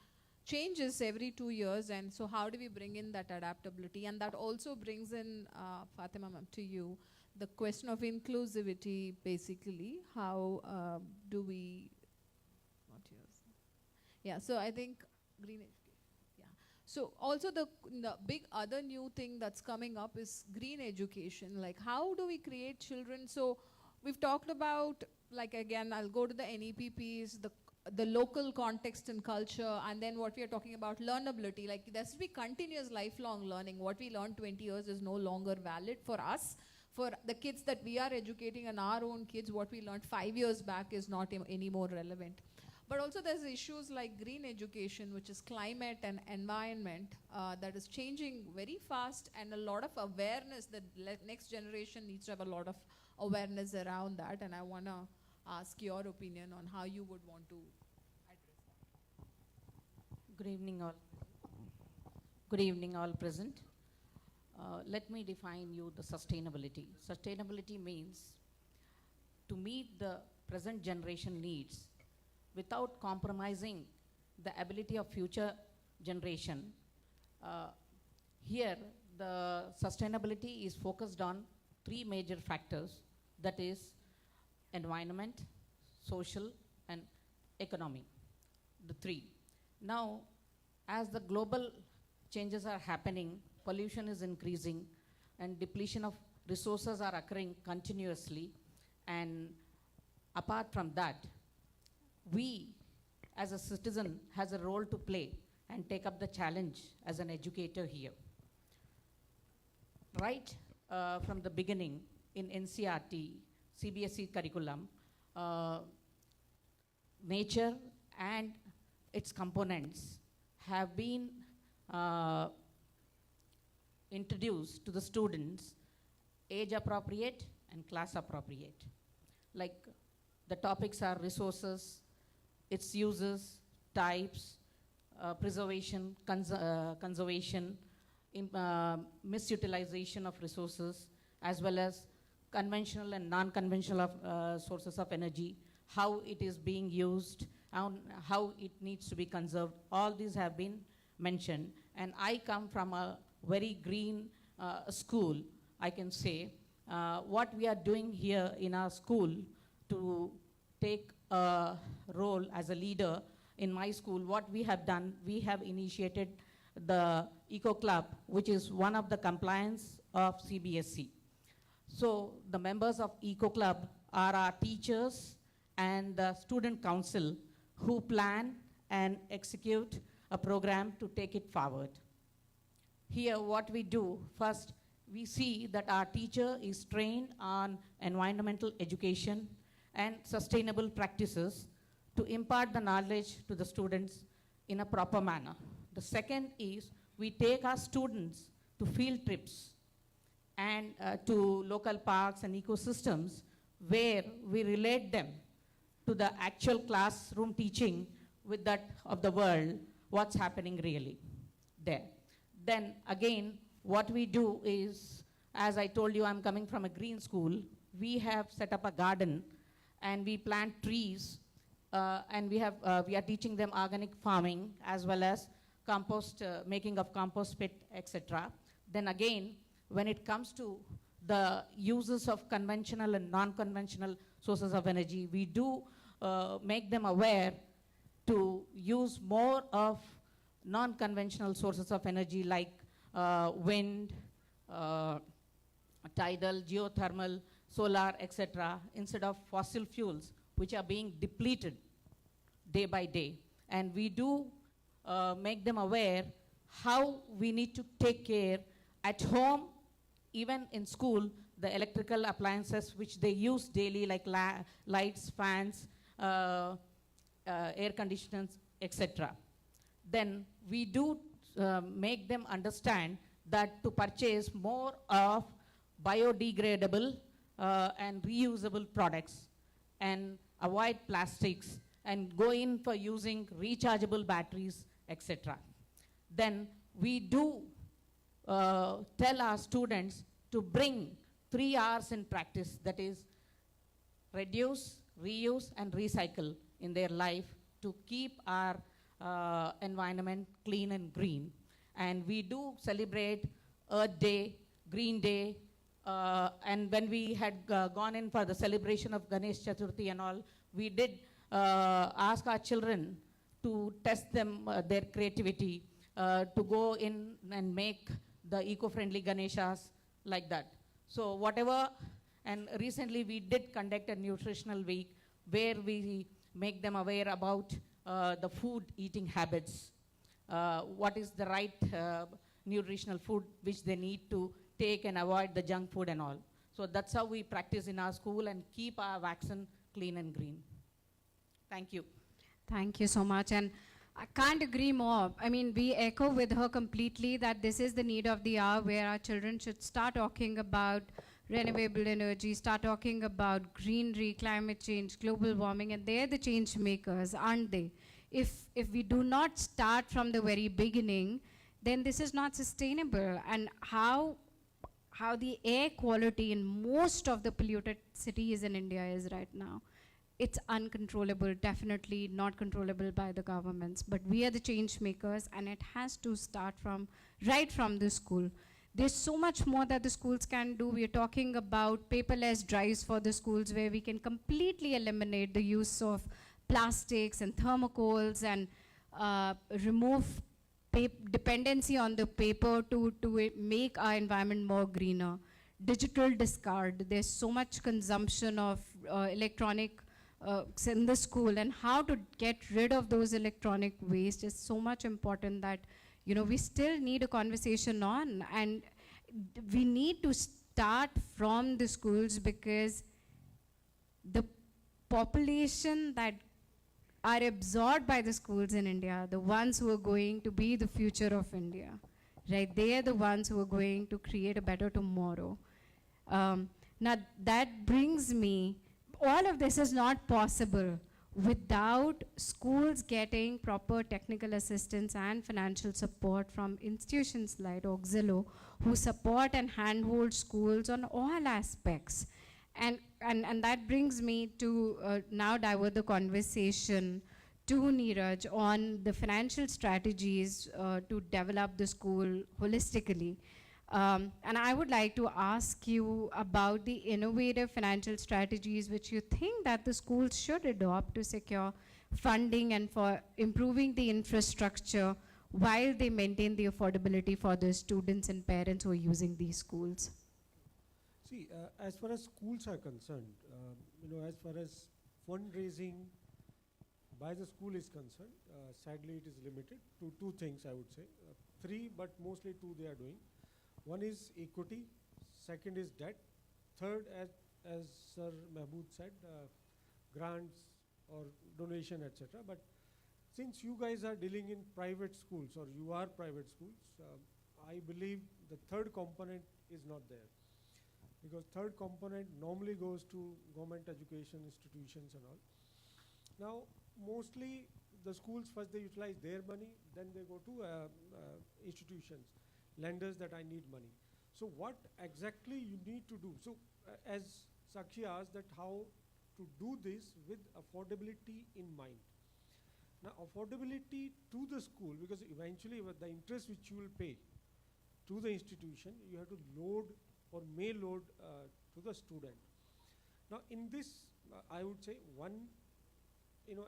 changes every 2 years, and so how do we bring in that adaptability? And that also brings in, Fatima ma'am, to you, the question of inclusivity, basically. How do we, not yours. Yeah, so I think green education. Yeah. So also the big other new thing that's coming up is green education. Like, how do we create children? So we've talked about, like, again, I'll go to the NEPPs, the local context and culture, and then what we are talking about, learnability. Like, there has to be continuous lifelong learning. What we learned 20 years is no longer valid for us. For the kids that we are educating and our own kids, what we learned 5 years back is not any more relevant. But also there's issues like green education, which is climate and environment, that is changing very fast, and a lot of awareness. The next generation needs to have a lot of awareness around that, and I want to ask your opinion on how you would want to address that. Good evening all. Good evening all present. Let me define you the sustainability. Sustainability means to meet the present generation needs without compromising the ability of future generation. Here the sustainability is focused on 3 major factors, that is environment, social, and economy, the 3. Now, as the global changes are happening, pollution is increasing, and depletion of resources are occurring continuously, and apart from that, we as a citizen has a role to play and take up the challenge as an educator here. Right from the beginning in NCRT, CBSE curriculum, nature and its components have been introduced to the students age appropriate and class appropriate. Like, the topics are resources, its uses, types, preservation, conservation, misutilization of resources, as well as conventional and non-conventional sources of energy, how it is being used, how it needs to be conserved. All these have been mentioned. And I come from a very green school, I can say. What we are doing here in our school to take a role as a leader in my school, what we have done, we have initiated the Eco Club, which is one of the compliance of CBSE. So the members of Eco Club are our teachers and the student council who plan and execute a program to take it forward. Here what we do, first we see that our teacher is trained on environmental education and sustainable practices to impart the knowledge to the students in a proper manner. The second is we take our students to field trips and to local parks and ecosystems where we relate them to the actual classroom teaching with that of the world, what's happening really there. Then again, what we do is, as I told you, I'm coming from a green school. We have set up a garden and we plant trees, and we are teaching them organic farming as well as compost, making of compost pit, etc. Then again, when it comes to the uses of conventional and non-conventional sources of energy, we do make them aware to use more of non-conventional sources of energy like wind, tidal, geothermal, solar, etc., instead of fossil fuels, which are being depleted day by day. And we do make them aware how we need to take care at home, even in school, the electrical appliances which they use daily, like lights, fans, air conditioners, etc. Then we do make them understand that to purchase more of biodegradable and reusable products and avoid plastics and go in for using rechargeable batteries, etc. Then we do tell our students to bring 3 hours in practice, that is reduce, reuse and recycle in their life to keep our environment clean and green. And we do celebrate Earth Day, Green Day, and when we had gone in for the celebration of Ganesh Chaturthi and all, we did ask our children to test them, their creativity, to go in and make the eco-friendly Ganeshas like that. So whatever, and recently we did conduct a nutritional week where we make them aware about the food eating habits, what is the right nutritional food which they need to take and avoid the junk food and all. So that's how we practice in our school and keep our vaccine clean and green. Thank you. Thank you so much. And I can't agree more. I mean, we echo with her completely that this is the need of the hour where our children should start talking about renewable energy, start talking about greenery, climate change, global warming, and they're the change makers, aren't they? If we do not start from the very beginning, then this is not sustainable. And how the air quality in most of the polluted cities in India is right now, it's uncontrollable, definitely not controllable by the governments. But we are the change makers, and it has to start from right from the school. There's so much more that the schools can do. We are talking about paperless drives for the schools where we can completely eliminate the use of plastics and thermocoals and remove dependency on the paper to make our environment more greener. Digital discard, there's so much consumption of electronic in the school, and how to get rid of those electronic waste is so much important that, you know, we still need a conversation on, and we need to start from the schools, because the population that are absorbed by the schools in India, the ones who are going to be the future of India, right? They are the ones who are going to create a better tomorrow. Now that brings me, all of this is not possible without schools getting proper technical assistance and financial support from institutions like Auxilo, who support and handhold schools on all aspects. And that brings me to now divert the conversation to Neeraj on the financial strategies to develop the school holistically. And I would like to ask you about the innovative financial strategies which you think that the schools should adopt to secure funding and for improving the infrastructure while they maintain the affordability for the students and parents who are using these schools. See, as far as schools are concerned, as far as fundraising by the school is concerned, sadly it is limited to 2 things, I would say. 3, but mostly 2 they are doing. One is equity, second is debt, third, as Sir Mahmood said, grants or donation, etc. But since you guys are dealing in private schools, or you are private schools, I believe the third component is not there. Because third component normally goes to government education institutions and all. Now, mostly the schools first they utilize their money, then they go to institutions, lenders that I need money. So what exactly you need to do? So as Sakshi asked that how to do this with affordability in mind. Now affordability to the school, because eventually with the interest which you will pay to the institution, you have to load or may load to the student. Now in this, I would say one,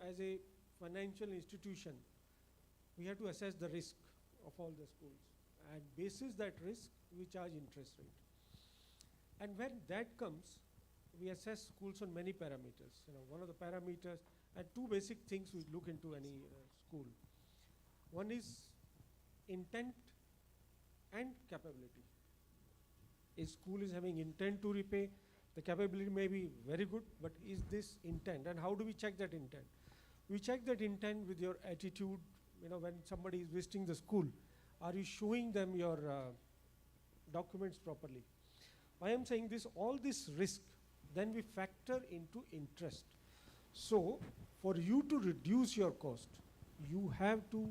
as a financial institution, we have to assess the risk of all the schools, and basis that risk, we charge interest rate. And when that comes, we assess schools on many parameters. One of the parameters, and two basic things we look into any school. One is intent and capability. A school is having intent to repay, the capability may be very good, but is this intent? And how do we check that intent? We check that intent with your attitude. When somebody is visiting the school, are you showing them your documents properly? Why I'm saying this, all this risk, then we factor into interest. So for you to reduce your cost, you have to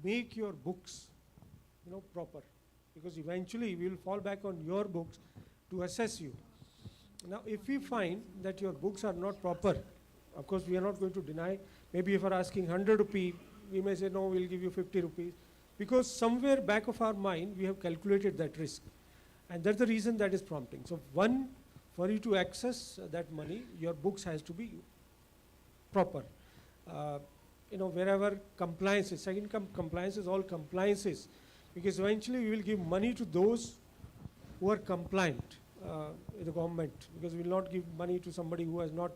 make your books proper, because eventually we will fall back on your books to assess you. Now if we find that your books are not proper, of course we are not going to deny. Maybe if you are asking 100 rupees, we may say no, we'll give you 50 rupees, because somewhere back of our mind we have calculated that risk, and that's the reason that is prompting. So one, for you to access that money, your books has to be proper. Wherever compliance is, second compliance is all compliances, because eventually we will give money to those who are compliant with the government, because we will not give money to somebody who has not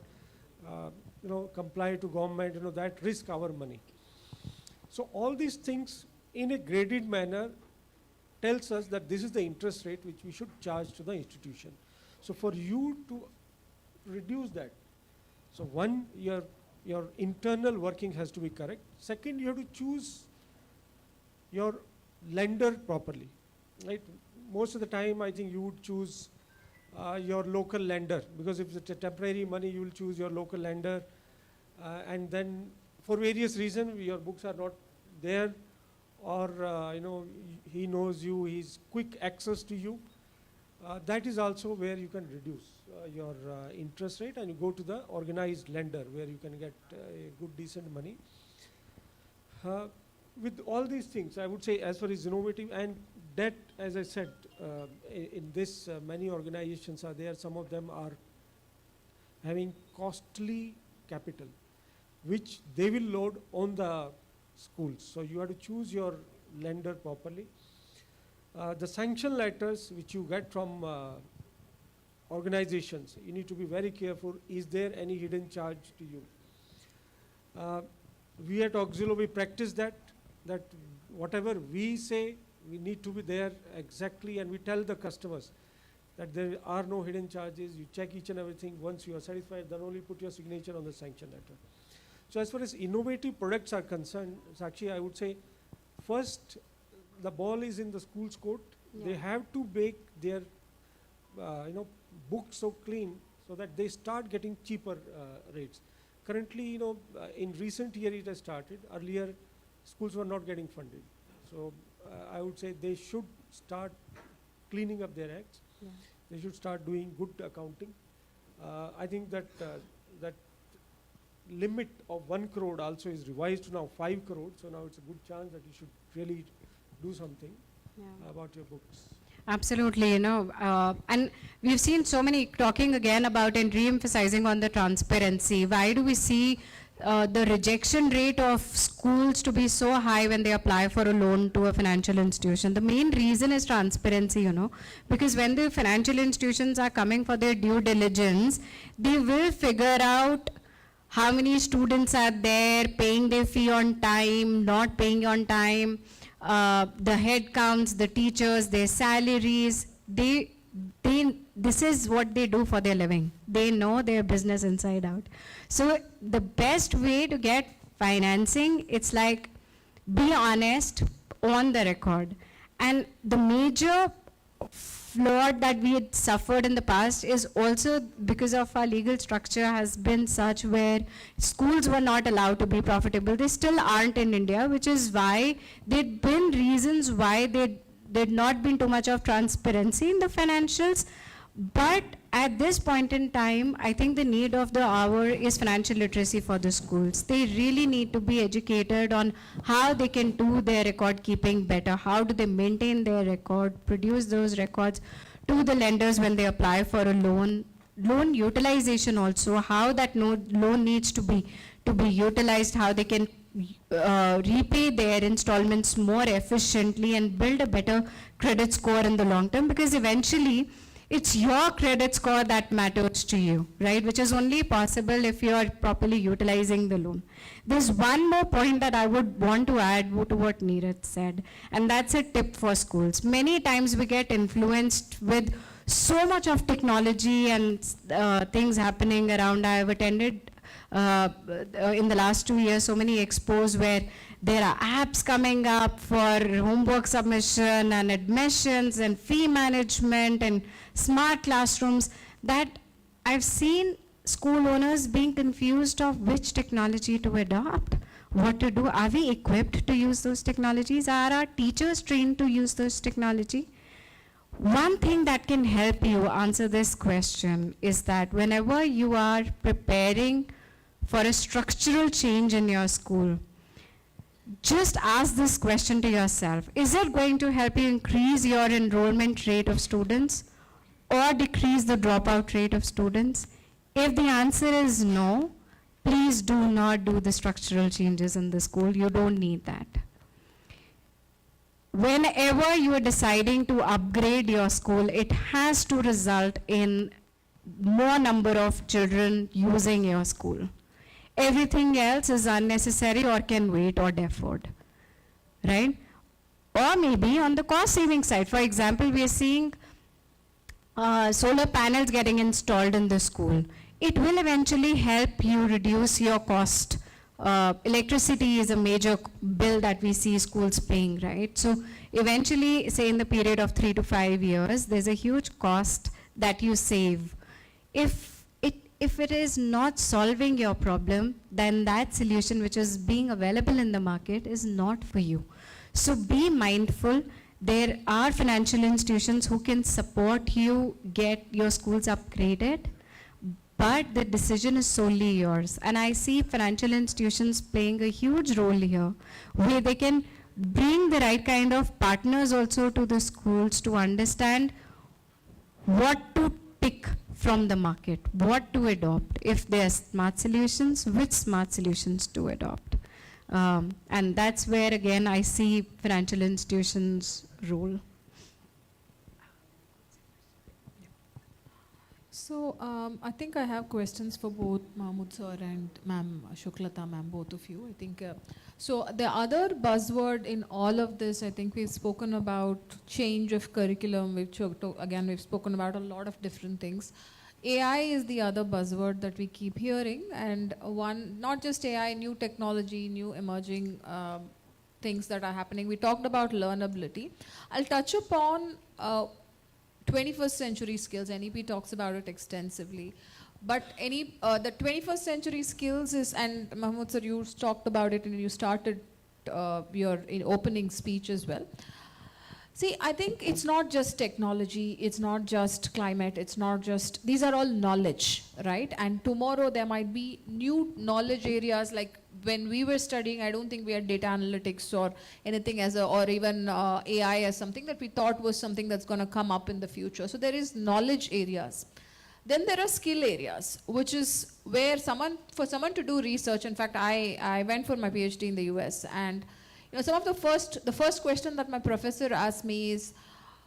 complied to government, that risk our money. So all these things in a graded manner tells us that this is the interest rate which we should charge to the institution. So for you to reduce that, so one, your internal working has to be correct. Second, you have to choose your lender properly, right? Most of the time I think you would choose your local lender, because if it's a temporary money, you will choose your local lender, and then for various reasons your books are not there, or he knows you, he's quick access to you. That is also where you can reduce your interest rate, and you go to the organized lender where you can get a good decent money. With all these things, I would say as far as innovative and debt, as I said, in this many organizations are there. Some of them are having costly capital, which they will load on the schools. So you have to choose your lender properly. The sanction letters which you get from organizations, you need to be very careful. Is there any hidden charge to you? We at Auxilo, we practice that whatever we say, we need to be there exactly, and we tell the customers that there are no hidden charges. You check each and everything. Once you are satisfied, then only put your signature on the sanction letter. So as far as innovative products are concerned, Sakshi, I would say first the ball is in the school's court. Yeah. They have to make their books so clean so that they start getting cheaper rates. Currently, in recent year it has started. Earlier, schools were not getting funded. So I would say they should start cleaning up their acts. Yeah. They should start doing good accounting. I think that that limit of 1 crore also is revised to now 5 crore. So now it's a good chance that you should really do something about your books. Absolutely, and we've seen so many talking again about and re-emphasizing on the transparency. Why do we see the rejection rate of schools to be so high when they apply for a loan to a financial institution? The main reason is transparency, because when the financial institutions are coming for their due diligence, they will figure out how many students are there, paying their fee on time, not paying on time, the head counts, the teachers, their salaries. This is what they do for their living. They know their business inside out. So the best way to get financing, it's like be honest on the record. And the major flaw that we had suffered in the past is also because of our legal structure has been such where schools were not allowed to be profitable. They still aren't in India, which is why there'd been reasons why there'd not been too much of transparency in the financials. But at this point in time, I think the need of the hour is financial literacy for the schools. They really need to be educated on how they can do their record keeping better, how do they maintain their record, produce those records to the lenders when they apply for a loan, loan utilization also, how that loan needs to be utilized, how they can repay their installments more efficiently and build a better credit score in the long term, because eventually it's your credit score that matters to you, right? Which is only possible if you are properly utilizing the loan. There's one more point that I would want to add to what Neeraj said, and that's a tip for schools. Many times we get influenced with so much of technology and things happening around. I have attended in the last 2 years so many expos where there are apps coming up for homework submission and admissions and fee management and smart classrooms, that I've seen school owners being confused of which technology to adopt, what to do. Are we equipped to use those technologies? Are our teachers trained to use those technology? One thing that can help you answer this question is that whenever you are preparing for a structural change in your school, just ask this question to yourself. Is it going to help you increase your enrollment rate of students or decrease the dropout rate of students? If the answer is no, please do not do the structural changes in the school. You don't need that. Whenever you are deciding to upgrade your school, it has to result in more number of children using your school. Everything else is unnecessary or can wait or deferred, right? Or maybe on the cost saving side, for example, we are seeing solar panels getting installed in the school. It will eventually help you reduce your cost. Electricity is a major bill that we see schools paying, right? So eventually, say in the period of 3 to 5 years, there's a huge cost that you save. If it is not solving your problem, then that solution which is being available in the market is not for you. So be mindful. There are financial institutions who can support you get your schools upgraded, but the decision is solely yours. And I see financial institutions playing a huge role here, where they can bring the right kind of partners also to the schools to understand what to pick from the market, what to adopt. If there are smart solutions, which smart solutions to adopt. And that's where, again, I see financial institutions' role. So I think I have questions for both Mahmood sir and ma'am Shuklata ma'am, both of you. I think so. The other buzzword in all of this, I think we've spoken about change of curriculum. We've spoken about a lot of different things. AI is the other buzzword that we keep hearing, and one, not just AI, new technology, new emerging things that are happening. We talked about learnability. I'll touch upon 21st century skills. NEP talks about it extensively. But the 21st century skills is, and Mahmood sir, you talked about it and you started your opening speech as well. See, I think it's not just technology, it's not just climate, it's not just, these are all knowledge, right? And tomorrow there might be new knowledge areas, like when we were studying, I don't think we had data analytics or anything or even AI as something that we thought was something that's going to come up in the future. So there is knowledge areas. Then there are skill areas, which is where for someone to do research. In fact, I went for my PhD in the US, and some of the first question that my professor asked me is,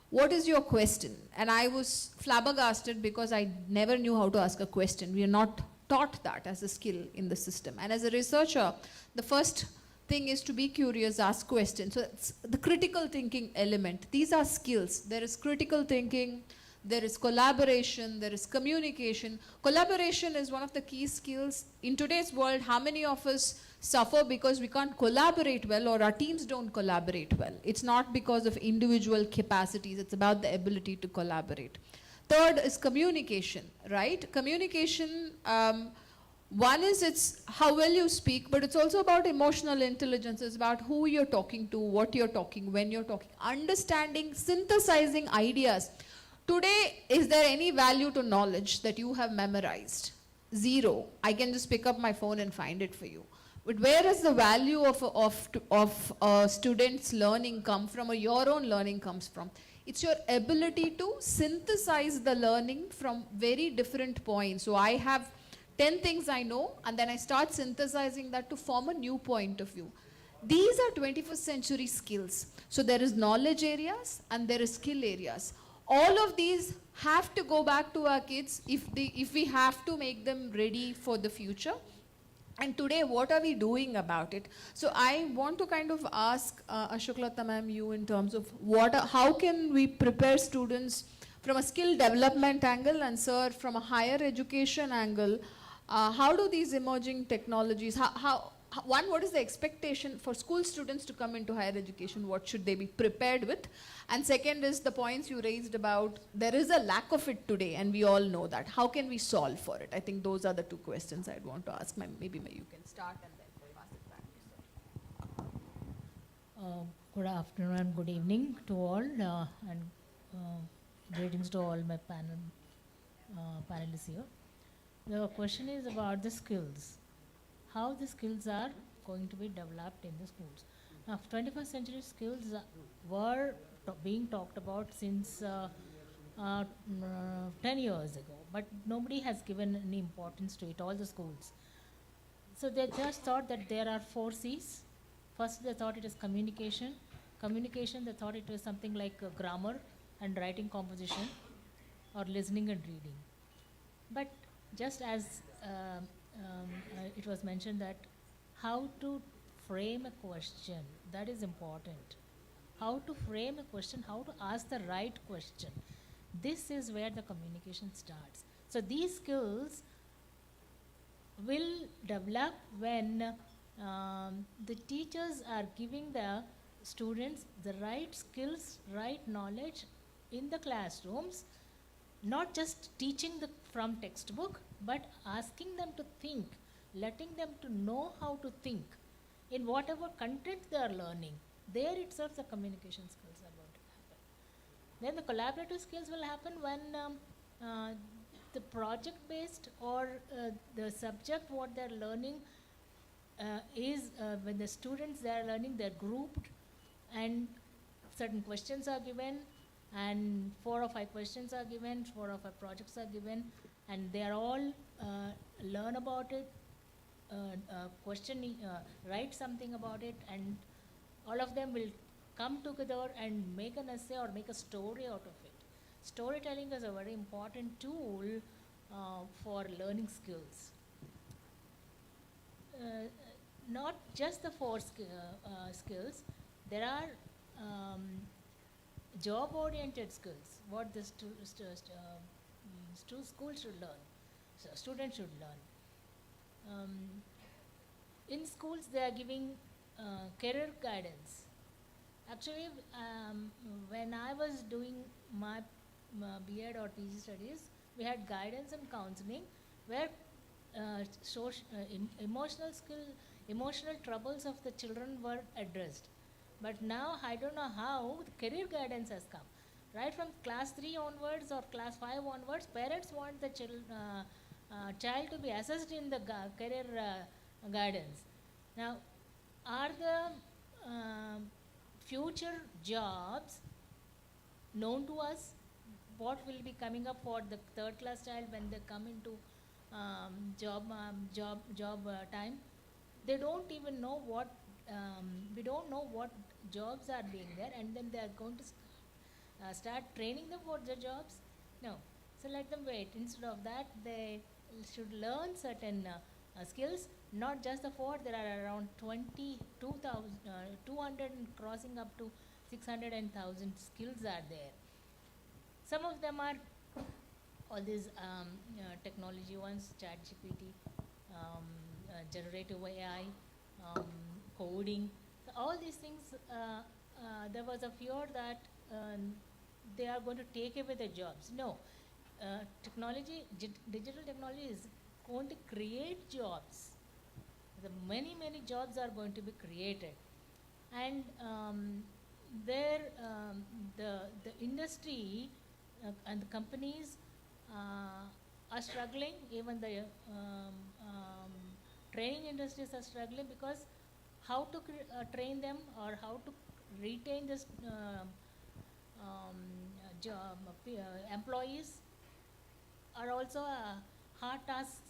what is your question? And I was flabbergasted because I never knew how to ask a question. We are not taught that as a skill in the system. And as a researcher, the first thing is to be curious, ask questions. So it's the critical thinking element. These are skills. There is critical thinking, there is collaboration, there is communication. Collaboration is one of the key skills. In today's world, how many of us suffer because we can't collaborate well or our teams don't collaborate well. It's not because of individual capacities, it's about the ability to collaborate. Third is communication, right? Communication, one is it's how well you speak, but it's also about emotional intelligence. It's about who you're talking to, what you're talking, when you're talking, understanding, synthesizing ideas. Today, is there any value to knowledge that you have memorized? Zero. I can just pick up my phone and find it for you. But where is the value of a student's learning come from, or your own learning comes from? It's your ability to synthesize the learning from very different points. So I have 10 things I know, and then I start synthesizing that to form a new point of view. These are 21st century skills. So there is knowledge areas and there is skill areas. All of these have to go back to our kids if we have to make them ready for the future. And today, what are we doing about it? So I want to kind of ask Ashuklata ma'am, you in terms of how can we prepare students from a skill development angle, and sir from a higher education angle. How do these emerging technologies, what is the expectation for school students to come into higher education? What should they be prepared with? And second is the points you raised about there is a lack of it today, and we all know that. How can we solve for it? I think those are the two questions I'd want to ask. Maybe you can start and then pass it back to sir. Good afternoon and good evening to all, and greetings to all my panelists here. The question is about the skills. How the skills are going to be developed in the schools. Now, 21st century skills were being talked about since 10 years ago, but nobody has given any importance to it, all the schools. So they just thought that there are 4 C's. First, they thought it is communication. Communication, they thought it was something like grammar and writing composition, or listening and reading. But just as it was mentioned that how to frame a question, that is important. How to frame a question, how to ask the right question. This is where the communication starts. So these skills will develop when the teachers are giving the students the right skills, right knowledge in the classrooms, not just teaching from textbook, but asking them to think, letting them to know how to think in whatever content they are learning. There itself the communication skills are going to happen. Then the collaborative skills will happen when the project based or the subject what they are learning is when the students they are learning, they are grouped and certain questions are given, and 4 or 5 questions are given, 4 or 5 projects are given, and they are all learn about it, write something about it, and all of them will come together and make an essay or make a story out of it. Storytelling is a very important tool for learning skills. Not just the 4 skills, there are job-oriented skills, what the school should learn, so students should learn. In schools, they are giving career guidance. Actually, when I was doing my B.Ed or PG studies, we had guidance and counseling where emotional troubles of the children were addressed. But now, I don't know how the career guidance has come. Right from class 3 onwards or class 5 onwards, parents want the child to be assessed in the career guidance. Now, are the future jobs known to us? What will be coming up for the 3rd class child when they come into job time? They don't even know what, we don't know what jobs are being there, and then they are going to start training them for the jobs? No. So let them wait. Instead of that, they should learn certain skills, not just the 4. There are around 200 and crossing up to 600 and 1,000 skills are there. Some of them are all these technology ones, ChatGPT, generative AI, coding. So all these things, there was a fear that they are going to take away the jobs. No, digital technology is going to create jobs. Many jobs are going to be created, and the industry and the companies are struggling. Even the training industries are struggling, because how to train them or how to retain this employees are also a hard tasks,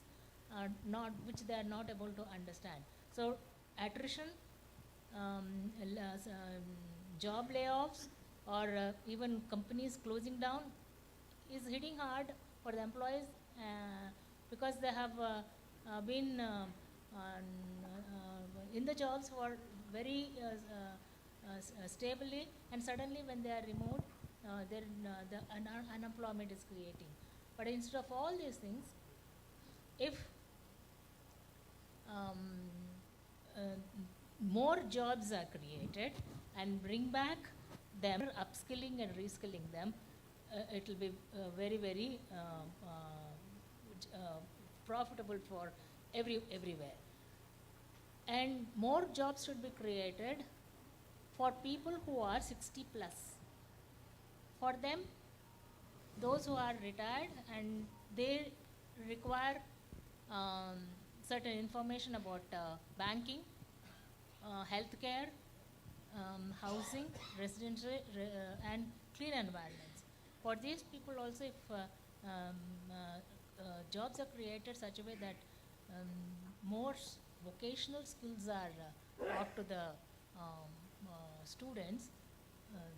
which they are not able to understand. So attrition, job layoffs, or even companies closing down is hitting hard for the employees, because they have been in the jobs for very stably, and suddenly when they are removed, the unemployment is creating. But instead of all these things, if more jobs are created and bring back them, upskilling and reskilling them, it will be very profitable for everywhere. And more jobs should be created for people who are 60 plus. For them, those who are retired and they require certain information about banking, healthcare, housing, residential, and clean environments. For these people also, if jobs are created such a way that more vocational skills are taught to the students,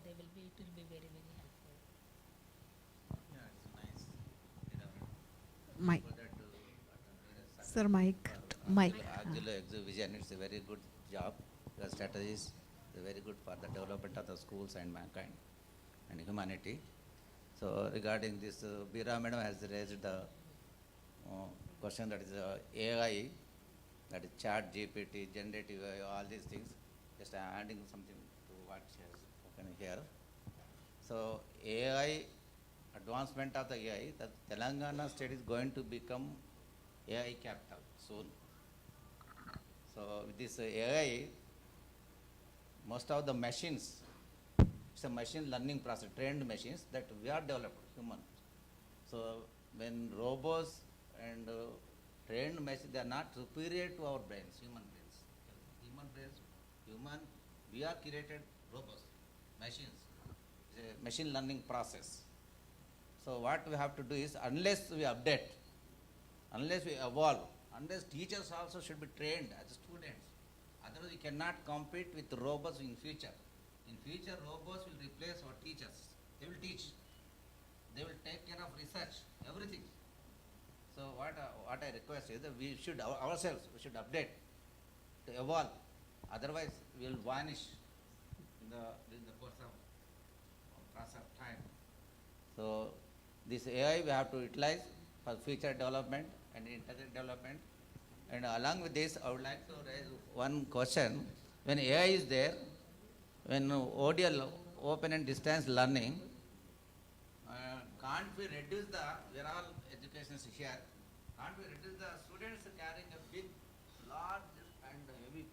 it will be very helpful. Yeah, it's nice. You know, Mike. for that, Sir, Mike. Mike. Auxilo EduVision, it's a very good job. The strategies are very good for the development of the schools and mankind and humanity. So regarding this, Bira Madam has raised the question that is AI, that is chat, GPT, generative AI, all these things. Just adding something to what she has spoken here. So AI, advancement of the AI, the Telangana state is going to become AI capital soon. So with this AI, most of the machines, it's a machine learning process, trained machines that we are developed, human. So when robots and trained machines, they are not superior to our brains, human brains. We are created robots, machines. It's a machine learning process. So what we have to do is, unless we update, unless we evolve, unless teachers also should be trained as students, otherwise we cannot compete with robots in future. In future, robots will replace our teachers. They will teach. They will take care of research, everything. So what I request is that we should ourselves, we should update to evolve. Otherwise, we will vanish in the course of time. So this AI we have to utilize for future development and intelligent development. And along with this, I would like to raise one question. When AI is there, when ODL, open and distance learning, can't we reduce we are all educationists here, can't we reduce the students carrying a big, large and heavy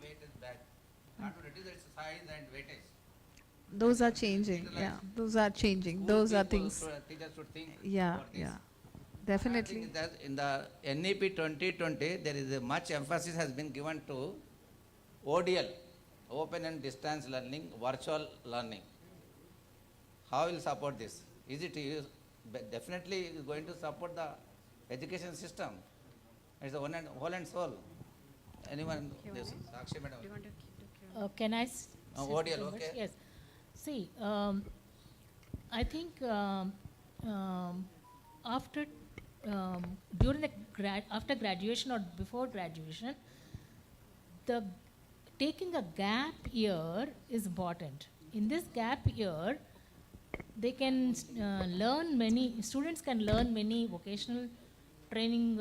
weighted bag? Can't we reduce its size and weightage? Those are changing. Yeah, those are changing. School Those are people, things. Teachers should think Yeah, about this. yeah. I Definitely. think that in the NEP 2020, there is a much emphasis has been given to ODL, open and distance learning, virtual learning. How will support this? Is it definitely is going to support the education system? It's the whole and soul. Anyone? Yes, Sakshi madam. Can I ODL, some words? okay. Yes. See, I think after after graduation or before graduation, taking a gap year is important. In this gap year, they can students can learn many vocational training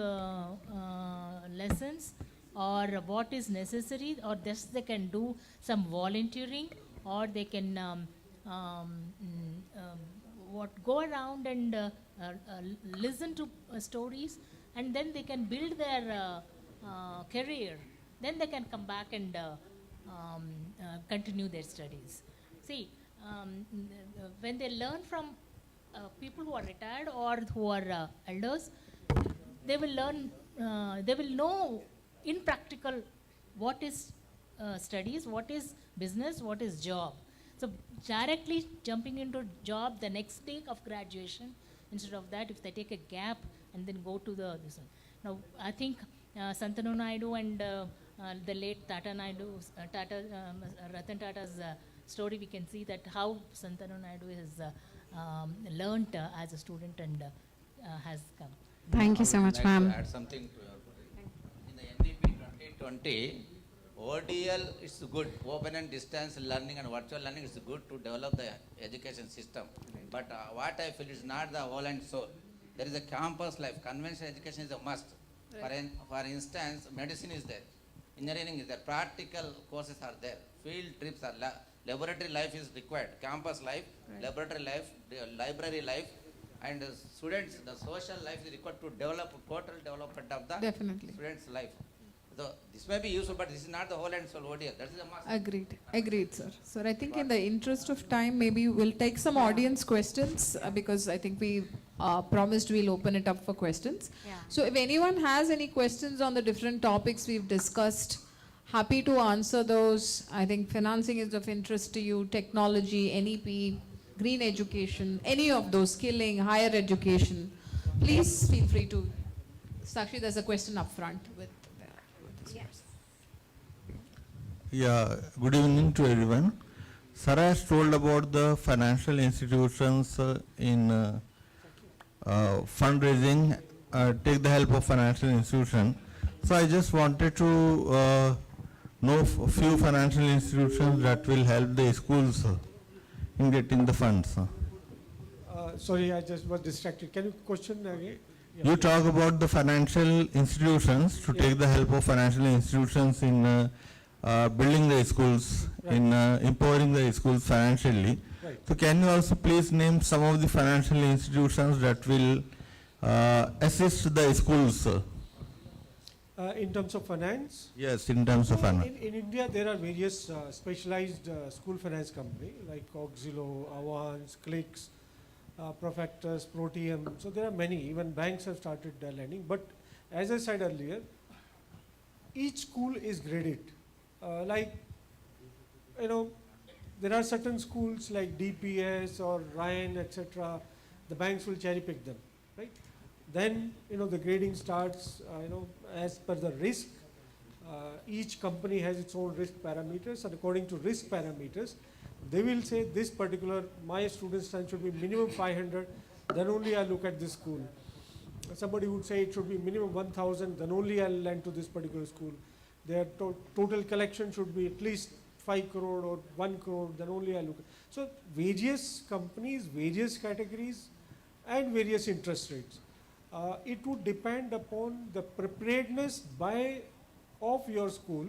lessons, or what is necessary, or just they can do some volunteering, or they can go around and listen to stories, and then they can build their career. Then they can come back and continue their studies. See, when they learn from people who are retired or who are elders, they will learn, they will know in practical what is studies, what is business, what is job. So directly jumping into job the next day of graduation, instead of that, if they take a gap and then go to this one. Now, I think Santanu Naidu and the late Tata Naidu, Ratan Tata's story, we can see that how Santanu Naidu has learnt as a student and has come. Thank you so much, I would ma'am. like to add something to in the NDP 2020, ODL is good. Open and distance learning and virtual learning is good to develop the education system. But what I feel is not the whole and soul. There is a campus life. Conventional education is a must. For instance, medicine is there. Engineering is there. Practical courses are there. Field trips are laboratory life is required. Campus life, laboratory life, library life, and students, the social life is required to develop total development of the Definitely. students' life. So this may be useful, but this is not the whole and soul ODL. That is a must. Agreed, sir. Sir, I think in the interest of time, maybe we'll take some audience questions because I think we promised we'll open it up for questions. Yeah. So if anyone has any questions on the different topics we've discussed, happy to answer those. I think financing is of interest to you, technology, NEP, green education, any of those, skilling, higher education. Please feel free to. Sakshi, there's a question up front with Yeah, good evening to everyone. Sir has told about the financial institutions in fundraising, take the help of financial institution. So I just wanted to know a few financial institutions that will help the schools in getting the funds. Sorry, I just was distracted. Can you question again? You talk about the financial institutions to take the help of financial institutions in building the schools, in empowering the schools financially. Right. So can you also please name some of the financial institutions that will assist the schools? In terms of finance? Yes, in terms of finance. In India, there are various specialized school finance companies like Auxilo, Avance, Clicks, Profactus, Proteum. So there are many. Even banks have started lending. But as I said earlier, each school is graded. Like, you know, there are certain schools like DPS or Ryan, etc. The banks will cherry pick them, right? Then, you know, the grading starts, you know, as per the risk. Each company has its own risk parameters, and according to risk parameters, they will say this particular, my student strength should be minimum 500, then only I look at this school. Somebody would say it should be minimum 1,000, then only I'll lend to this particular school. Their total collection should be at least 5 crore or 1 crore, then only I look at. So various companies, various categories, and various interest rates. It would depend upon the preparedness of your school,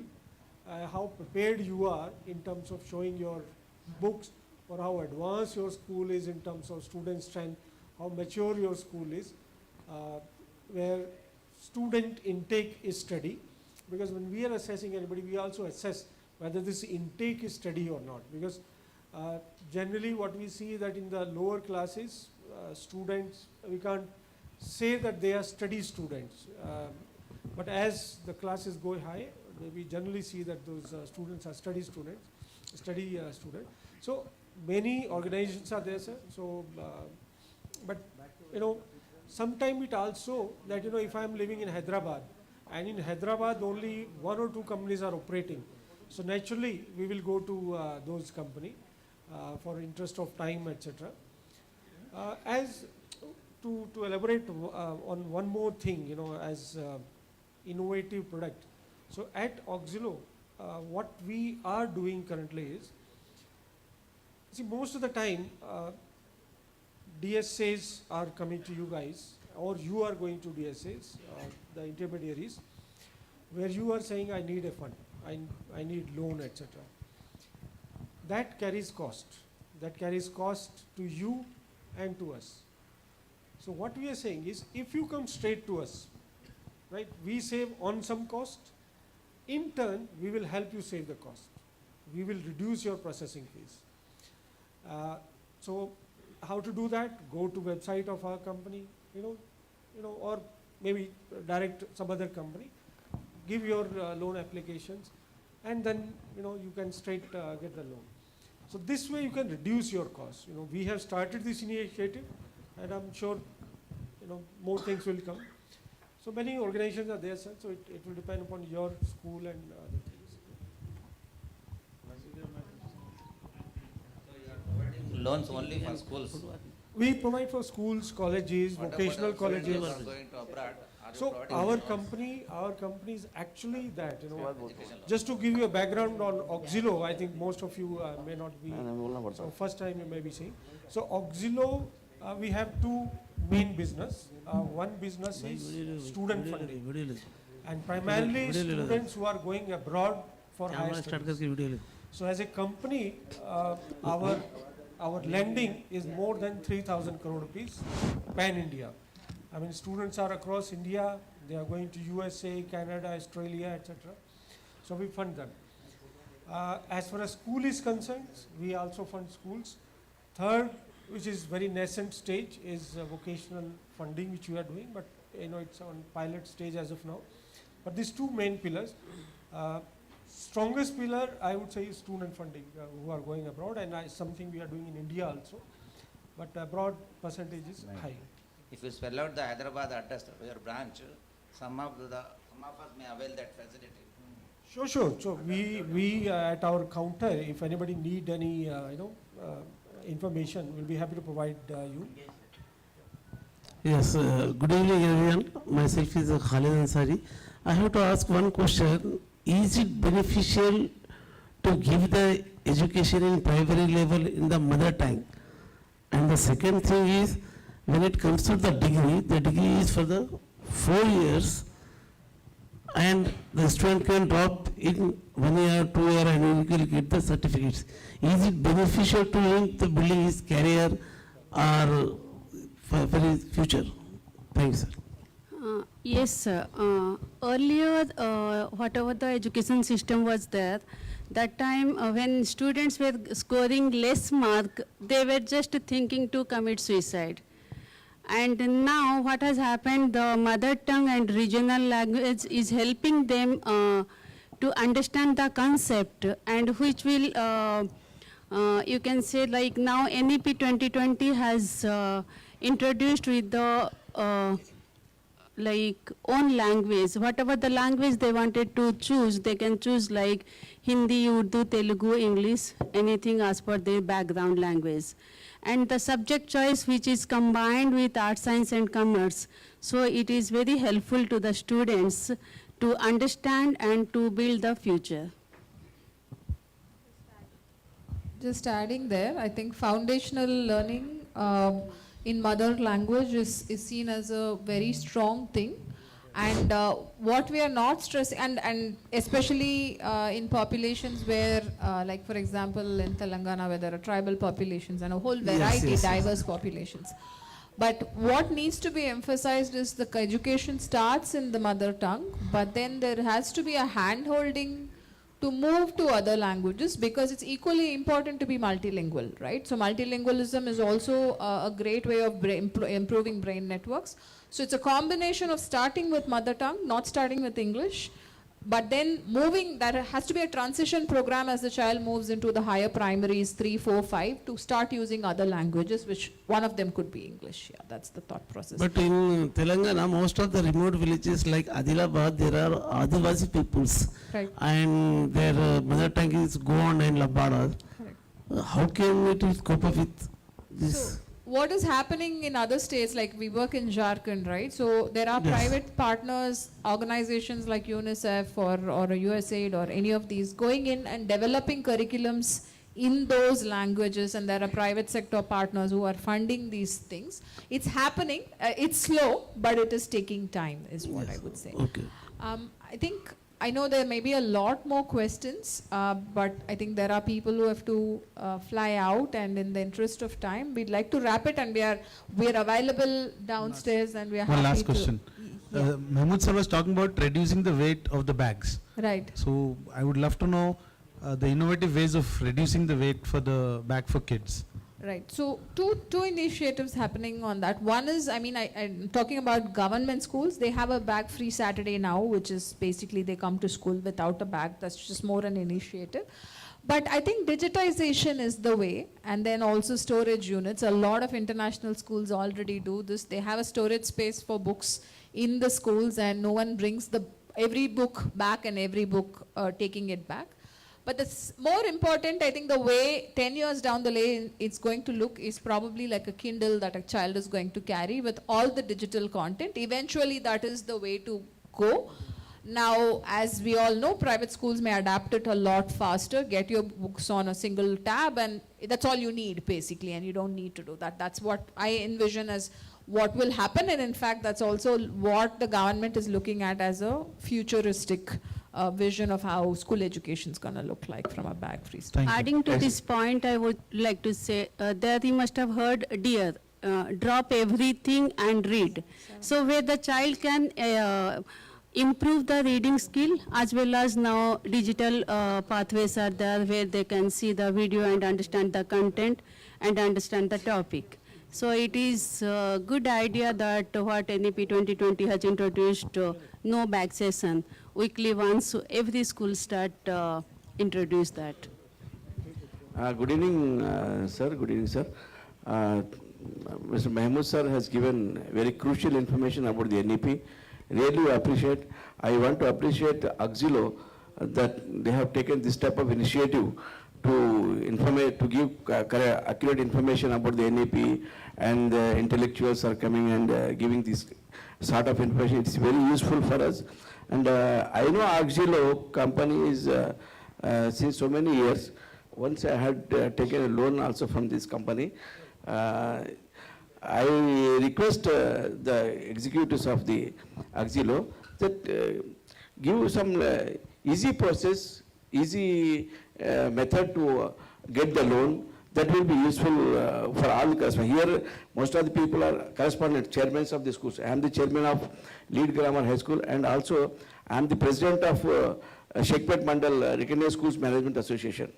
how prepared you are in terms of showing your books, or how advanced your school is in terms of student strength, how mature your school is, where student intake is steady. Because when we are assessing anybody, we also assess whether this intake is steady or not. Because generally what we see that in the lower classes, students, we can't say that they are steady students. But as the classes go high, we generally see that those students are steady students. So many organizations are there, sir. So, but you know, sometimes it also that, you know, if I am living in Hyderabad, and in Hyderabad only 1 or 2 companies are operating, so naturally we will go to those companies for interest of time, etc. As to elaborate on one more thing, you know, as innovative product. So at Auxilo, what we are doing currently is, see, most of the time DSAs are coming to you guys, or you are going to DSAs, the intermediaries. where you are saying I need a fund, I need loan, etc. That carries cost. That carries cost to you and to us. So what we are saying is, if you come straight to us, right, we save on some cost. In turn, we will help you save the cost. We will reduce your processing fees. So how to do that? Go to website of our company, or maybe direct some other company. Give your loan applications, and then you can straight get the loan. So this way you can reduce your costs. We have started this initiative, and I'm sure more things will come. So many organizations are there, sir. So it will depend upon your school and other things. Loans only for schools. We provide for schools, colleges, vocational colleges. Who are going to abroad, are you So providing our company is actually that. Just to give you a background on Auxilo, I think most of you may not be. So first time you may be seeing. So Auxilo, we have two main business. One business is student funding, and primarily students who are going abroad for higher studies. So as a company, our lending is more than 3,000 crore rupees pan India. I mean, students are across India. They are going to USA, Canada, Australia, etc. So we fund them. As far as school is concerned, we also fund schools. Third, which is very nascent stage, is vocational funding, which we are doing, but it's on pilot stage as of now. But these two main pillars, strongest pillar I would say is student funding, who are going abroad, and something we are doing in India also, but abroad percentage is high. If you spell out the Hyderabad address of your branch, some of us may avail that facility. Sure. So we at our counter, if anybody need any information, we'll be happy to provide you. Yes, good evening everyone. Myself is Khalid Ansari. I have to ask one question. Is it beneficial to give the education in primary level in the mother tongue? And the second thing is, when it comes to the degree is for the 4 years, and the student can drop in 1 year, 2 year, and he will get the certificates. Is it beneficial to him to building his career or for his future? Thanks, sir. Yes, sir. Earlier, whatever the education system was there, that time when students were scoring less mark, they were just thinking to commit suicide. And now what has happened, the mother tongue and regional language is helping them to understand the concept, and which will, you can say, like now NEP 2020 has introduced with the like own language. Whatever the language they wanted to choose, they can choose like Hindi, Urdu, Telugu, English, anything as per their background language. And the subject choice, which is combined with art, science and commerce. So it is very helpful to the students to understand and to build the future. Just adding there, I think foundational learning in mother language is seen as a very strong thing. And what we are not stressing, and especially in populations where, like for example in Telangana, where there are tribal populations and a whole variety, diverse populations. But what needs to be emphasized is the education starts in the mother tongue, but then there has to be a hand-holding to move to other languages, because it's equally important to be multilingual, right? So multilingualism is also a great way of improving brain networks. So it's a combination of starting with mother tongue, not starting with English, but then moving, that has to be a transition program as the child moves into the higher primaries, 3, 4, 5, to start using other languages, which one of them could be English. Yeah, that's the thought process. But in Telangana, most of the remote villages like Adilabad, there are Adivasi peoples. Right. And their mother tongue is Gond and Labada. Correct. How can it will cope up with this? So what is happening in other states, like we work in Jharkhand, right? So there are private partners, organizations like UNICEF or USAID or any of these going in and developing curriculums in those languages, and there are private sector partners who are funding these things. It's happening. It's slow, but it is taking time, is what I would say. Okay. I think I know there may be a lot more questions, but I think there are people who have to fly out, and in the interest of time, we'd like to wrap it, and we are available downstairs, and we are One happy last question. Yeah. Mahmood sir was talking about reducing the weight of the bags. Right. So I would love to know the innovative ways of reducing the weight for the bag for kids. Right. So two initiatives happening on that. One is, I mean, I'm talking about government schools. They have a bag-free Saturday now, which is basically they come to school without a bag. That's just more an initiative. But I think digitization is the way, and then also storage units. A lot of international schools already do this. They have a storage space for books in the schools, and no one brings every book back and every book taking it back. But the more important, I think the way 10 years down the lane it's going to look is probably like a Kindle that a child is going to carry with all the digital content. Eventually, that is the way to go. Now, as we all know, private schools may adapt it a lot faster, get your books on a single tab, and that's all you need, basically, and you don't need to do that. That's what I envision as what will happen, and in fact, that's also what the government is looking at as a futuristic vision of how school education is going to look like from a bag-free standpoint. Adding to this point, I would like to say that you must have heard DEAR, drop everything and read. So where the child can improve the reading skill, as well as now digital pathways are there where they can see the video and understand the content and understand the topic. So it is a good idea that what NEP 2020 has introduced, no bag session, weekly once, every school start introduce that. Good evening, sir. Good evening, sir. Mr. Mahmood sir has given very crucial information about the NEP. Really appreciate. I want to appreciate Auxilo that they have taken this type of initiative to give accurate information about the NEP, and the intellectuals are coming and giving this sort of information. It's very useful for us. And I know Auxilo company is since so many years. Once I had taken a loan also from this company. I request the executives of the Auxilo that give some easy process, easy method to get the loan that will be useful for all the customers. Here, most of the people are correspondent, chairmen of the schools. I am the chairman of Lead Grammar High School, and also I am the president of Shekpet Mandal Recognized Schools Management Association.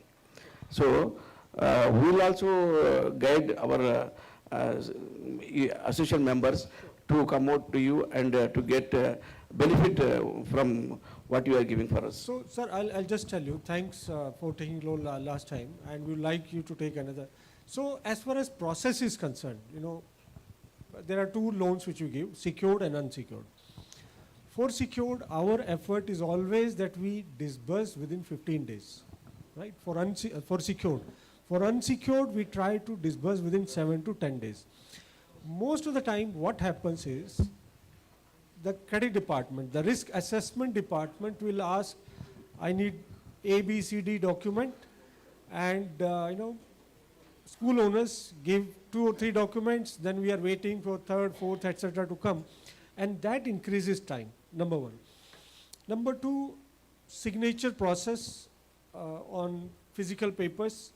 So, we will also guide our association members to come out to you and to get benefit from what you are giving for us. So, sir, I'll just tell you, thanks for taking loan last time, and we would like you to take another. So, as far as process is concerned, you know, there are two loans which you give, secured and unsecured. For secured, our effort is always that we disburse within 15 days, right? For secured. For unsecured, we try to disburse within 7 to 10 days. Most of the time, what happens is, the credit department, the risk assessment department will ask, I need A, B, C, D document, and you know, school owners give 2 or 3 documents, then we are waiting for third, fourth, etc. to come, and that increases time, number one. Number two, signature process on physical papers,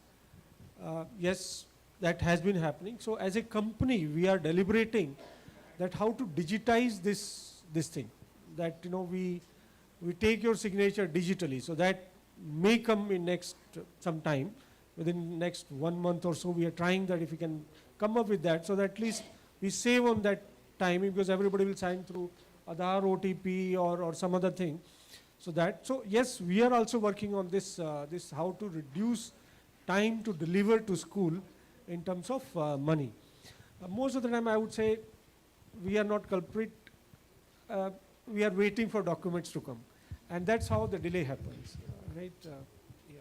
yes, that has been happening. So as a company, we are deliberating that how to digitize this thing, that you know we take your signature digitally. So that may come in next some time, within next 1 month or so. We are trying that if we can come up with that, so that at least we save on that time, because everybody will sign through Aadhaar, OTP or some other thing. So yes, we are also working on this how to reduce time to deliver to school in terms of money. Most of the time, I would say we are not culprit. We are waiting for documents to come, and that's how the delay happens, right? Yeah.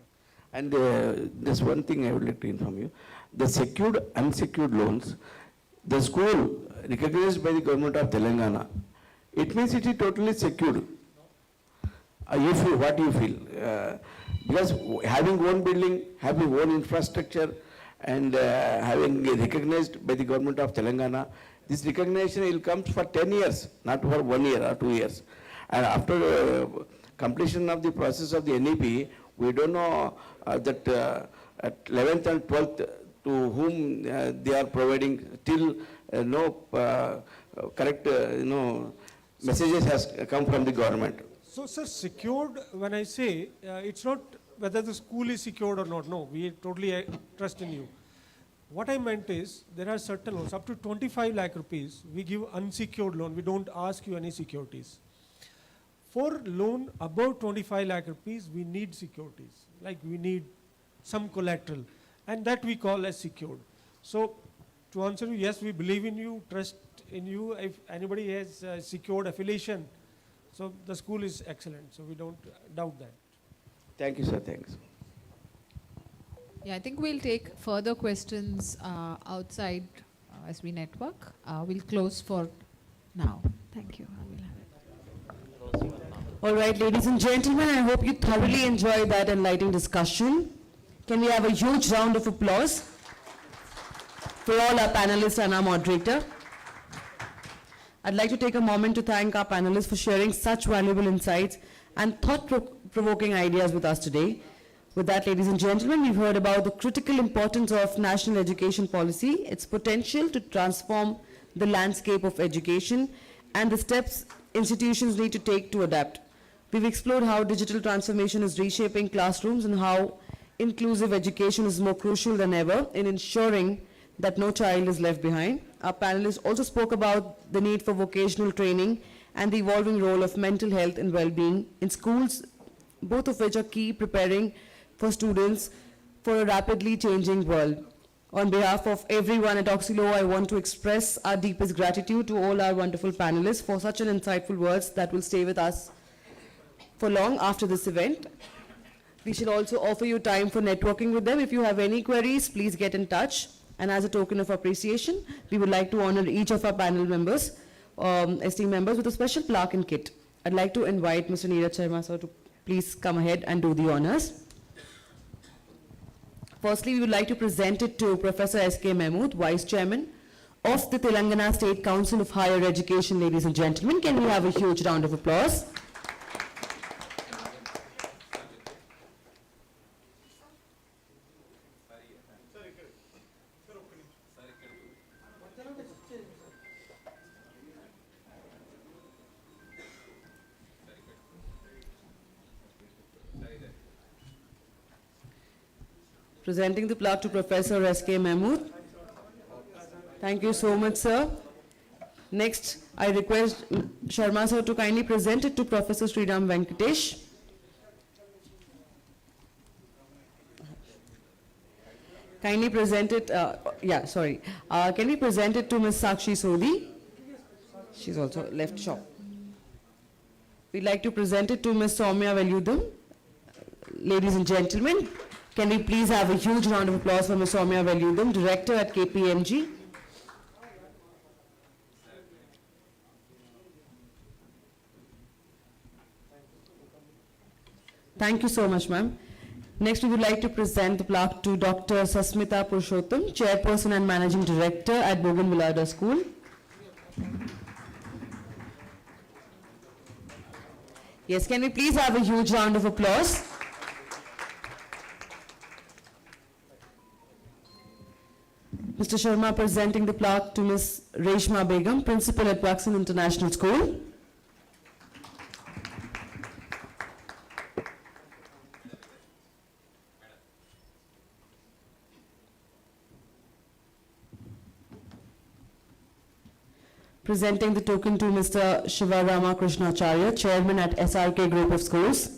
And there's one thing I would like to inform you: the secured, unsecured loans, the school recognized by the government of Telangana, it means it is totally secured. You feel what you feel, because having one building, having one infrastructure, and having recognized by the government of Telangana, this recognition will come for 10 years, not for 1 year or 2 years. And after completion of the process of the NEP, we don't know that at 11th and 12th to whom they are providing till no correct messages has come from the government. So, sir, secured, when I say, it's not whether the school is secured or not. No, we totally trust in you. What I meant is, there are certain loans, up to 25 lakh rupees, we give unsecured loan. We don't ask you any securities. For loan above 25 lakh rupees, we need securities. Like we need some collateral. And that we call as secured. So, to answer you, yes, we believe in you, trust in you. If anybody has secured affiliation, so the school is excellent. So we don't doubt that. Thank you, sir. Thanks. Yeah, I think we'll take further questions outside as we network. We'll close for now. Thank you. All right, ladies and gentlemen, I hope you thoroughly enjoyed that enlightening discussion. Can we have a huge round of applause for all our panelists and our moderator? I'd like to take a moment to thank our panelists for sharing such valuable insights and thought-provoking ideas with us today. With that, ladies and gentlemen, we've heard about the critical importance of national education policy, its potential to transform the landscape of education, and the steps institutions need to take to adapt. We've explored how digital transformation is reshaping classrooms and how inclusive education is more crucial than ever in ensuring that no child is left behind. Our panelists also spoke about the need for vocational training and the evolving role of mental health and well-being in schools, both of which are key preparing for students for a rapidly changing world. On behalf of everyone at Auxilo, I want to express our deepest gratitude to all our wonderful panelists for such an insightful words that will stay with us for long after this event. We shall also offer you time for networking with them. If you have any queries, please get in touch. And as a token of appreciation, we would like to honor each of our panel members, esteemed members, with a special plaque and kit. I'd like to invite Mr. Neeraj Sharma sir to please come ahead and do the honors. Firstly, we would like to present it to Professor S.K. Mahmood, Vice Chairman of the Telangana State Council of Higher Education. Ladies and gentlemen, can we have a huge round of applause? Presenting the plaque to Professor S.K. Mahmood. Thank you so much, sir. Next, I request Sharma sir to kindly present it to Professor Sriram Venkatesh. Kindly present it, can we present it to Ms. Sakshi Sodhi? She's also left shop. We'd like to present it to Ms. Soumya Veludam. Ladies and gentlemen, can we please have a huge round of applause for Ms. Soumya Veludam, Director at KPMG. Thank you so much, ma'am. Next, we would like to present the plaque to Dr. Sasmita Purushottam, Chairperson and Managing Director at Bougainvillea School. Yes, can we please have a huge round of applause? Mr. Sharma presenting the plaque to Ms. Reshma Begum, Principal at Waxen International School. Presenting the token to Mr. Shiva Rama Krishnacharya, Chairman at SRK Group of Schools.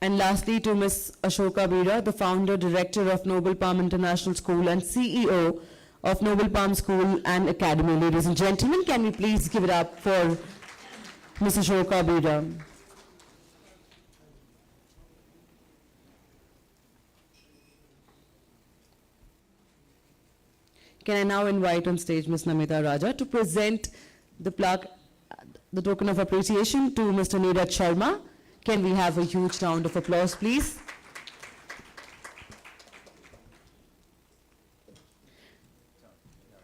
And lastly, to Ms. Ashoka Bira, the Founder, Director of Noble Palm International School and CEO of Noble Palm School and Academy. Ladies and gentlemen, can we please give it up for Ms. Ashoka Bira. Can I now invite on stage Ms. Namita Raja to present the plaque, the token of appreciation to Mr. Neeraj Sharma. Can we have a huge round of applause, please?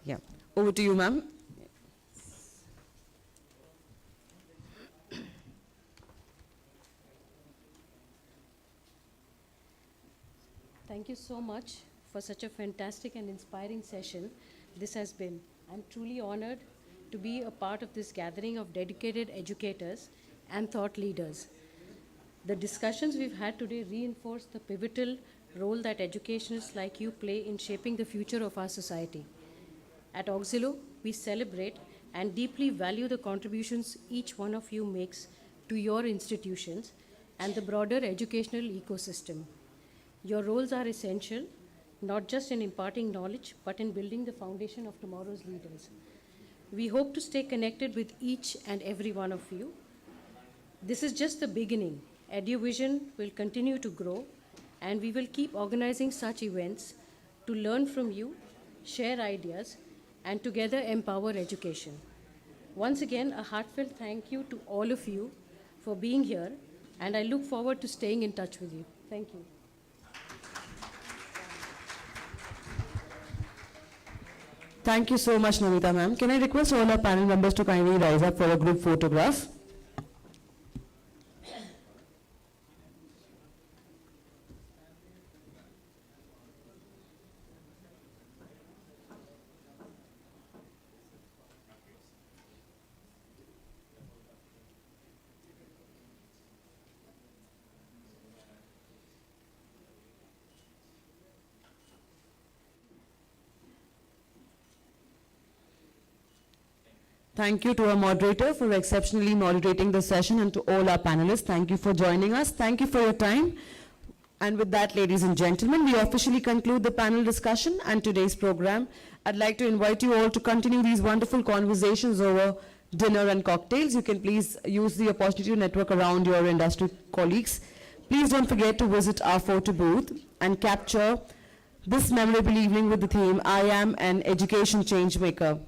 Yeah. Over to you, ma'am. Thank you so much for such a fantastic and inspiring session this has been. I'm truly honored to be a part of this gathering of dedicated educators and thought leaders. The discussions we've had today reinforce the pivotal role that educationists like you play in shaping the future of our society. At Auxilo, we celebrate and deeply value the contributions each one of you makes to your institutions and the broader educational ecosystem. Your roles are essential, not just in imparting knowledge, but in building the foundation of tomorrow's leaders. We hope to stay connected with each and every one of you. This is just the beginning. EduVision will continue to grow, and we will keep organizing such events to learn from you, share ideas, and together empower education. Once again, a heartfelt thank you to all of you for being here, and I look forward to staying in touch with you. Thank you. Thank you so much, Namita ma'am. Can I request all our panel members to kindly rise up for a group photograph? Thank you to our moderator for exceptionally moderating the session, and to all our panelists, thank you for joining us. Thank you for your time. And with that, ladies and gentlemen, we officially conclude the panel discussion and today's program. I'd like to invite you all to continue these wonderful conversations over dinner and cocktails. You can please use the opportunity to network around your industry colleagues. Please don't forget to visit our photo booth and capture this memorable evening with the theme, I am an education change maker.